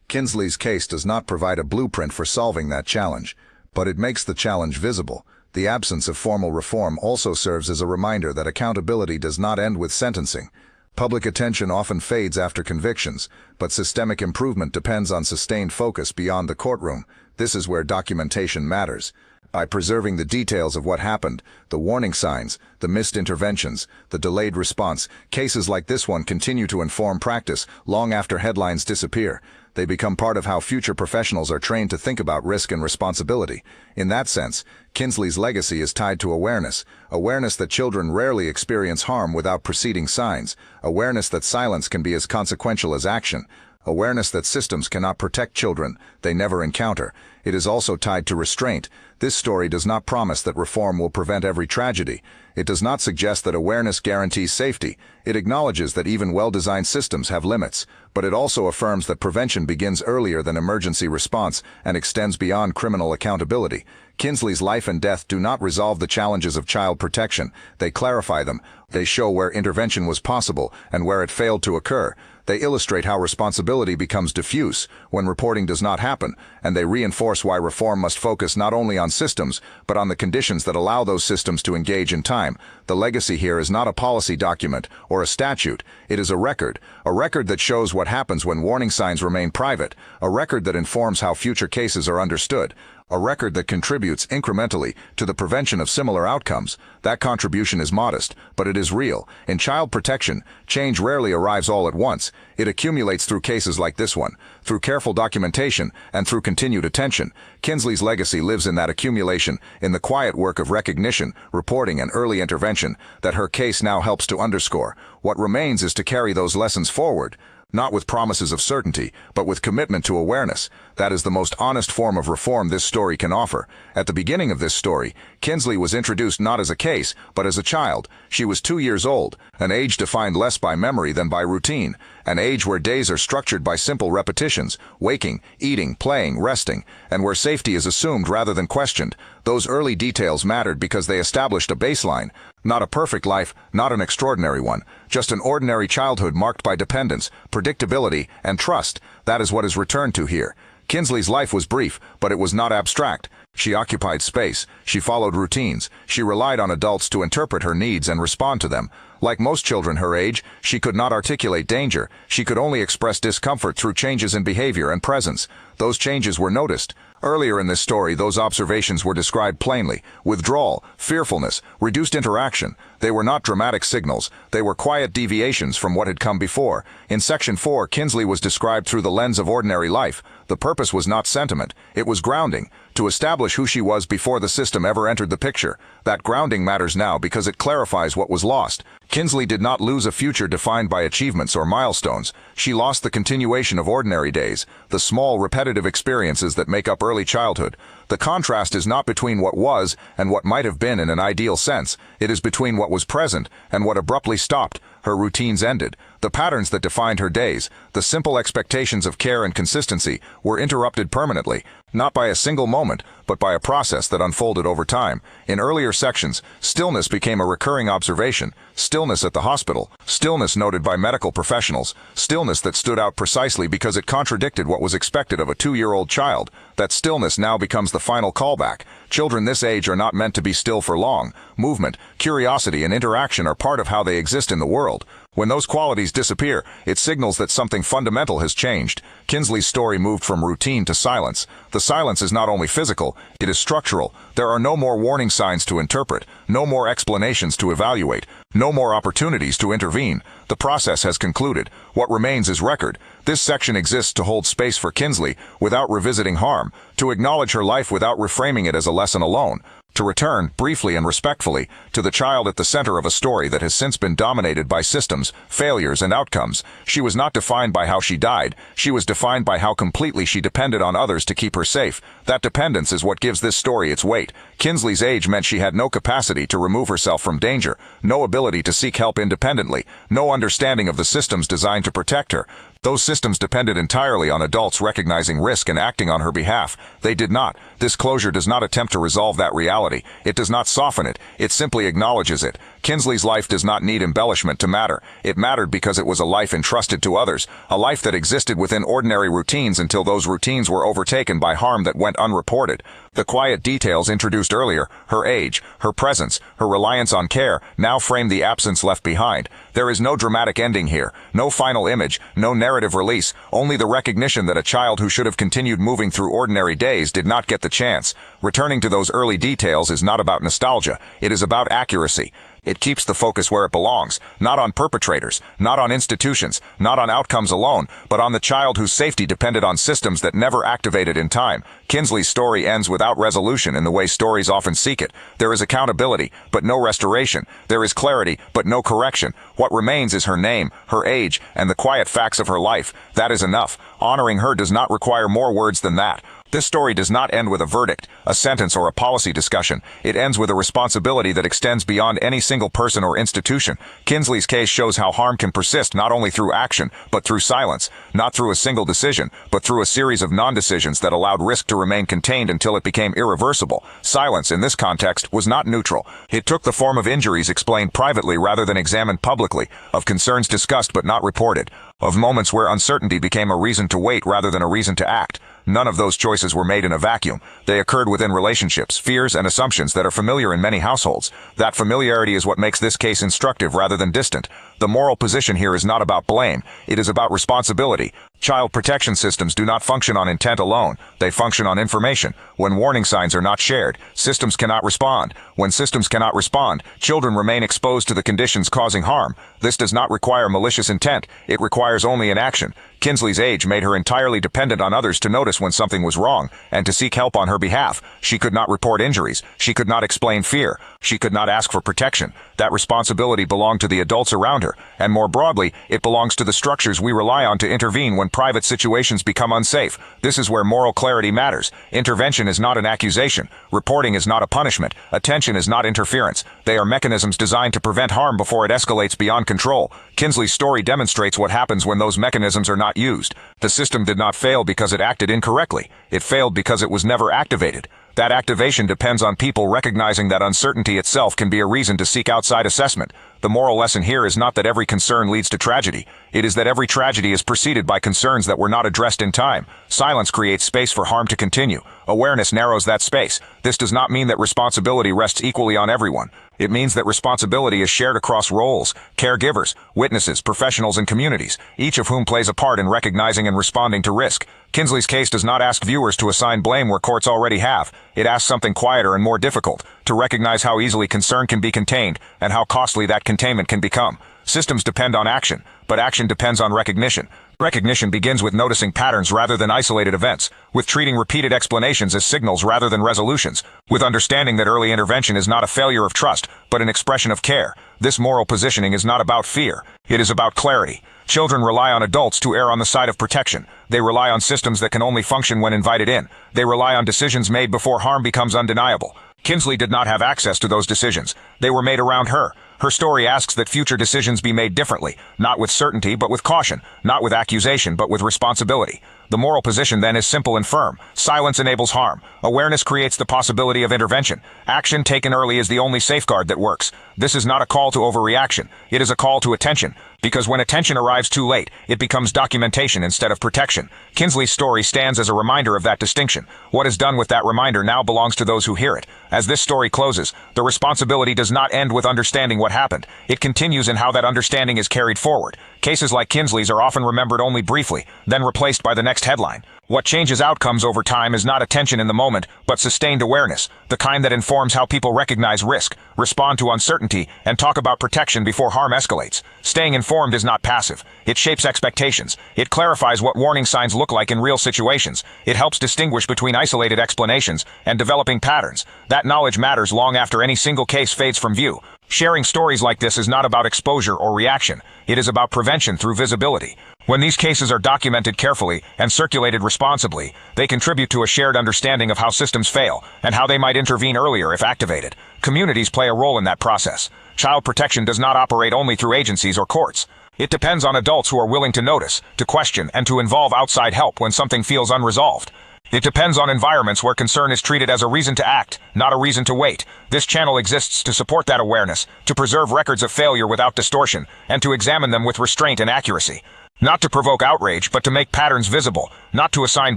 [SPEAKER 5] Kinsley's case does not provide a blueprint for solving that challenge, but it makes the challenge visible. The absence of formal reform also serves as a reminder that accountability does not end with sentencing. Public attention often fades after convictions, but systemic improvement depends on sustained focus beyond the courtroom. This is where documentation matters. By preserving the details of what happened, the warning signs, the missed interventions, the delayed response, cases like this one continue to inform practice long after headlines disappear. They become part of how future professionals are trained to think about risk and responsibility. In that sense, Kinsley's legacy is tied to awareness that children rarely experience harm without preceding signs, awareness that silence can be as consequential as action, awareness that systems cannot protect children they never encounter. It is also tied to restraint. This story does not promise that reform will prevent every tragedy. It does not suggest that awareness guarantees safety. It acknowledges that even well-designed systems have limits, but it also affirms that prevention begins earlier than emergency response and extends beyond criminal accountability. Kinsley's life and death do not resolve the challenges of child protection. They clarify them. They show where intervention was possible and where it failed to occur. They illustrate how responsibility becomes diffuse when reporting does not happen, and they reinforce why reform must focus not only on systems, but on the conditions that allow those systems to engage in time. The legacy here is not a policy document or a statute. It is a record that shows what happens when warning signs remain private, a record that informs how future cases are understood, a record that contributes incrementally to the prevention of similar outcomes. That contribution is modest, but it is real. In child protection, change rarely arrives all at once. It accumulates through cases like this one, through careful documentation, and through continued attention. Kinsley's legacy lives in that accumulation, in the quiet work of recognition, reporting, and early intervention that her case now helps to underscore. What remains is to carry those lessons forward, not with promises of certainty, but with commitment to awareness. That is the most honest form of reform this story can offer. At the beginning of this story, Kinsley was introduced not as a case, but as a child. She was 2 years old, an age defined less by memory than by routine, an age where days are structured by simple repetitions, waking, eating, playing, resting, and where safety is assumed rather than questioned. Those early details mattered because they established a baseline. Not a perfect life, not an extraordinary one, just an ordinary childhood marked by dependence, predictability, and trust. That is what is returned to here. Kinsley's life was brief, but it was not abstract. She occupied space. She followed routines. She relied on adults to interpret her needs and respond to them. Like most children her age, she could not articulate danger. She could only express discomfort through changes in behavior and presence. Those changes were noticed. Earlier in this story, those observations were described plainly: withdrawal, fearfulness, reduced interaction. They were not dramatic signals. They were quiet deviations from what had come before. In Section 4, Kinsley was described through the lens of ordinary life. The purpose was not sentiment. It was grounding, to establish who she was before the system ever entered the picture. That grounding matters now because it clarifies what was lost. Kinsley did not lose a future defined by achievements or milestones. She lost the continuation of ordinary days, the small, repetitive experiences that make up early childhood. The contrast is not between what was and what might have been in an ideal sense. It is between what was present and what abruptly stopped. Her routines ended. The patterns that defined her days, the simple expectations of care and consistency, were interrupted permanently, not by a single moment, but by a process that unfolded over time. In earlier sections, stillness became a recurring observation. Stillness at the hospital, stillness noted by medical professionals, stillness that stood out precisely because it contradicted what was expected of a 2-year-old child. That stillness now becomes the final callback. Children this age are not meant to be still for long. Movement, curiosity, and interaction are part of how they exist in the world. When those qualities disappear, it signals that something fundamental has changed. Kinsley's story moved from routine to silence. The silence is not only physical, it is structural. There are no more warning signs to interpret, no more explanations to evaluate, no more opportunities to intervene. The process has concluded. What remains is record. This section exists to hold space for Kinsley without revisiting harm, to acknowledge her life without reframing it as a lesson alone, to return, briefly and respectfully, to the child at the center of a story that has since been dominated by systems, failures, and outcomes. She was not defined by how she died. She was defined by how completely she depended on others to keep her safe. That dependence is what gives this story its weight. Kinsley's age meant she had no capacity to remove herself from danger, no ability to seek help independently, no understanding of the systems designed to protect her. Those systems depended entirely on adults recognizing risk and acting on her behalf. They did not. This closure does not attempt to resolve that reality. It does not soften it. It simply acknowledges it. Kinsley's life does not need embellishment to matter. It mattered because it was a life entrusted to others, a life that existed within ordinary routines until those routines were overtaken by harm that went unreported. The quiet details introduced earlier, her age, her presence, her reliance on care, now frame the absence left behind. There is no dramatic ending here, no final image, no narrative release, only the recognition that a child who should have continued moving through ordinary days did not get the chance. Returning to those early details is not about nostalgia, it is about accuracy. It keeps the focus where it belongs, not on perpetrators, not on institutions, not on outcomes alone, but on the child whose safety depended on systems that never activated in time. Kinsley's story ends without resolution in the way stories often seek it. There is accountability, but no restoration. There is clarity, but no correction. What remains is her name, her age, and the quiet facts of her life. That is enough. Honoring her does not require more words than that.
[SPEAKER 6] This story does not end with a verdict, a sentence, or a policy discussion. It ends with a responsibility that extends beyond any single person or institution. Kinsley's case shows how harm can persist not only through action, but through silence, not through a single decision, but through a series of non-decisions that allowed risk to remain contained until it became irreversible. Silence, in this context, was not neutral. It took the form of injuries explained privately rather than examined publicly, of concerns discussed but not reported, of moments where uncertainty became a reason to wait rather than a reason to act. None of those choices were made in a vacuum. They occurred within relationships, fears, and assumptions that are familiar in many households. That familiarity is what makes this case instructive rather than distant. The moral position here is not about blame. It is about responsibility. Child protection systems do not function on intent alone. They function on information. When warning signs are not shared, systems cannot respond. When systems cannot respond, children remain exposed to the conditions causing harm. This does not require malicious intent. It requires only inaction. Kinsley's age made her entirely dependent on others to notice when something was wrong and to seek help on her behalf. She could not report injuries. She could not explain fear. She could not ask for protection. That responsibility belonged to the adults around her, and more broadly, it belongs to the structures we rely on to intervene when private situations become unsafe. This is where moral clarity matters. Intervention is not an accusation. Reporting is not a punishment. Attention is not interference. They are mechanisms designed to prevent harm before it escalates beyond control. Kinsley's story demonstrates what happens when those mechanisms are not used. The system did not fail because it acted incorrectly. It failed because it was never activated. That activation depends on people recognizing that uncertainty itself can be a reason to seek outside assessment. The moral lesson here is not that every concern leads to tragedy. It is that every tragedy is preceded by concerns that were not addressed in time. Silence creates space for harm to continue. Awareness narrows that space. This does not mean that responsibility rests equally on everyone. It means that responsibility is shared across roles, caregivers, witnesses, professionals, and communities, each of whom plays a part in recognizing and responding to risk. Kinsley's case does not ask viewers to assign blame where courts already have. It asks something quieter and more difficult, to recognize how easily concern can be contained and how costly that containment can become. Systems depend on action, but action depends on recognition. Recognition begins with noticing patterns rather than isolated events, with treating repeated explanations as signals rather than resolutions, with understanding that early intervention is not a failure of trust, but an expression of care. This moral positioning is not about fear. It is about clarity. Children rely on adults to err on the side of protection. They rely on systems that can only function when invited in. They rely on decisions made before harm becomes undeniable. Kinsley did not have access to those decisions. They were made around her. Her story asks that future decisions be made differently, not with certainty but with caution, not with accusation but with responsibility. The moral position then is simple and firm. Silence enables harm. Awareness creates the possibility of intervention. Action taken early is the only safeguard that works. This is not a call to overreaction. It is a call to attention. Because when attention arrives too late, it becomes documentation instead of protection. Kinsley's story stands as a reminder of that distinction. What is done with that reminder now belongs to those who hear it. As this story closes, the responsibility does not end with understanding what happened. It continues in how that understanding is carried forward. Cases like Kinsley's are often remembered only briefly, then replaced by the next headline. What changes outcomes over time is not attention in the moment, but sustained awareness, the kind that informs how people recognize risk, respond to uncertainty, and talk about protection before harm escalates. Staying informed is not passive. It shapes expectations. It clarifies what warning signs look like in real situations. It helps distinguish between isolated explanations and developing patterns. That knowledge matters long after any single case fades from view. Sharing stories like this is not about exposure or reaction. It is about prevention through visibility. When these cases are documented carefully and circulated responsibly, they contribute to a shared understanding of how systems fail and how they might intervene earlier if activated. Communities play a role in that process. Child protection does not operate only through agencies or courts. It depends on adults who are willing to notice, to question, and to involve outside help when something feels unresolved. It depends on environments where concern is treated as a reason to act, not a reason to wait. This channel exists to support that awareness, to preserve records of failure without distortion, and to examine them with restraint and accuracy. Not to provoke outrage, but to make patterns visible. Not to assign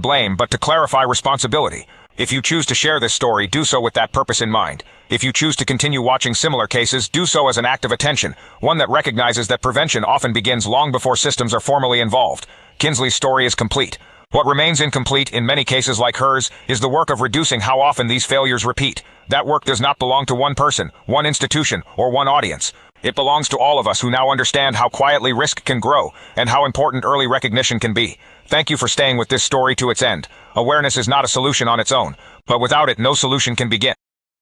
[SPEAKER 6] blame, but to clarify responsibility. If you choose to share this story, do so with that purpose in mind. If you choose to continue watching similar cases, do so as an act of attention, one that recognizes that prevention often begins long before systems are formally involved. Kinsley's story is complete. What remains incomplete in many cases like hers is the work of reducing how often these failures repeat. That work does not belong to one person, one institution, or one audience. It belongs to all of us who now understand how quietly risk can grow and how important early recognition can be. Thank you for staying with this story to its end. Awareness is not a solution on its own, but without it, no solution can begin.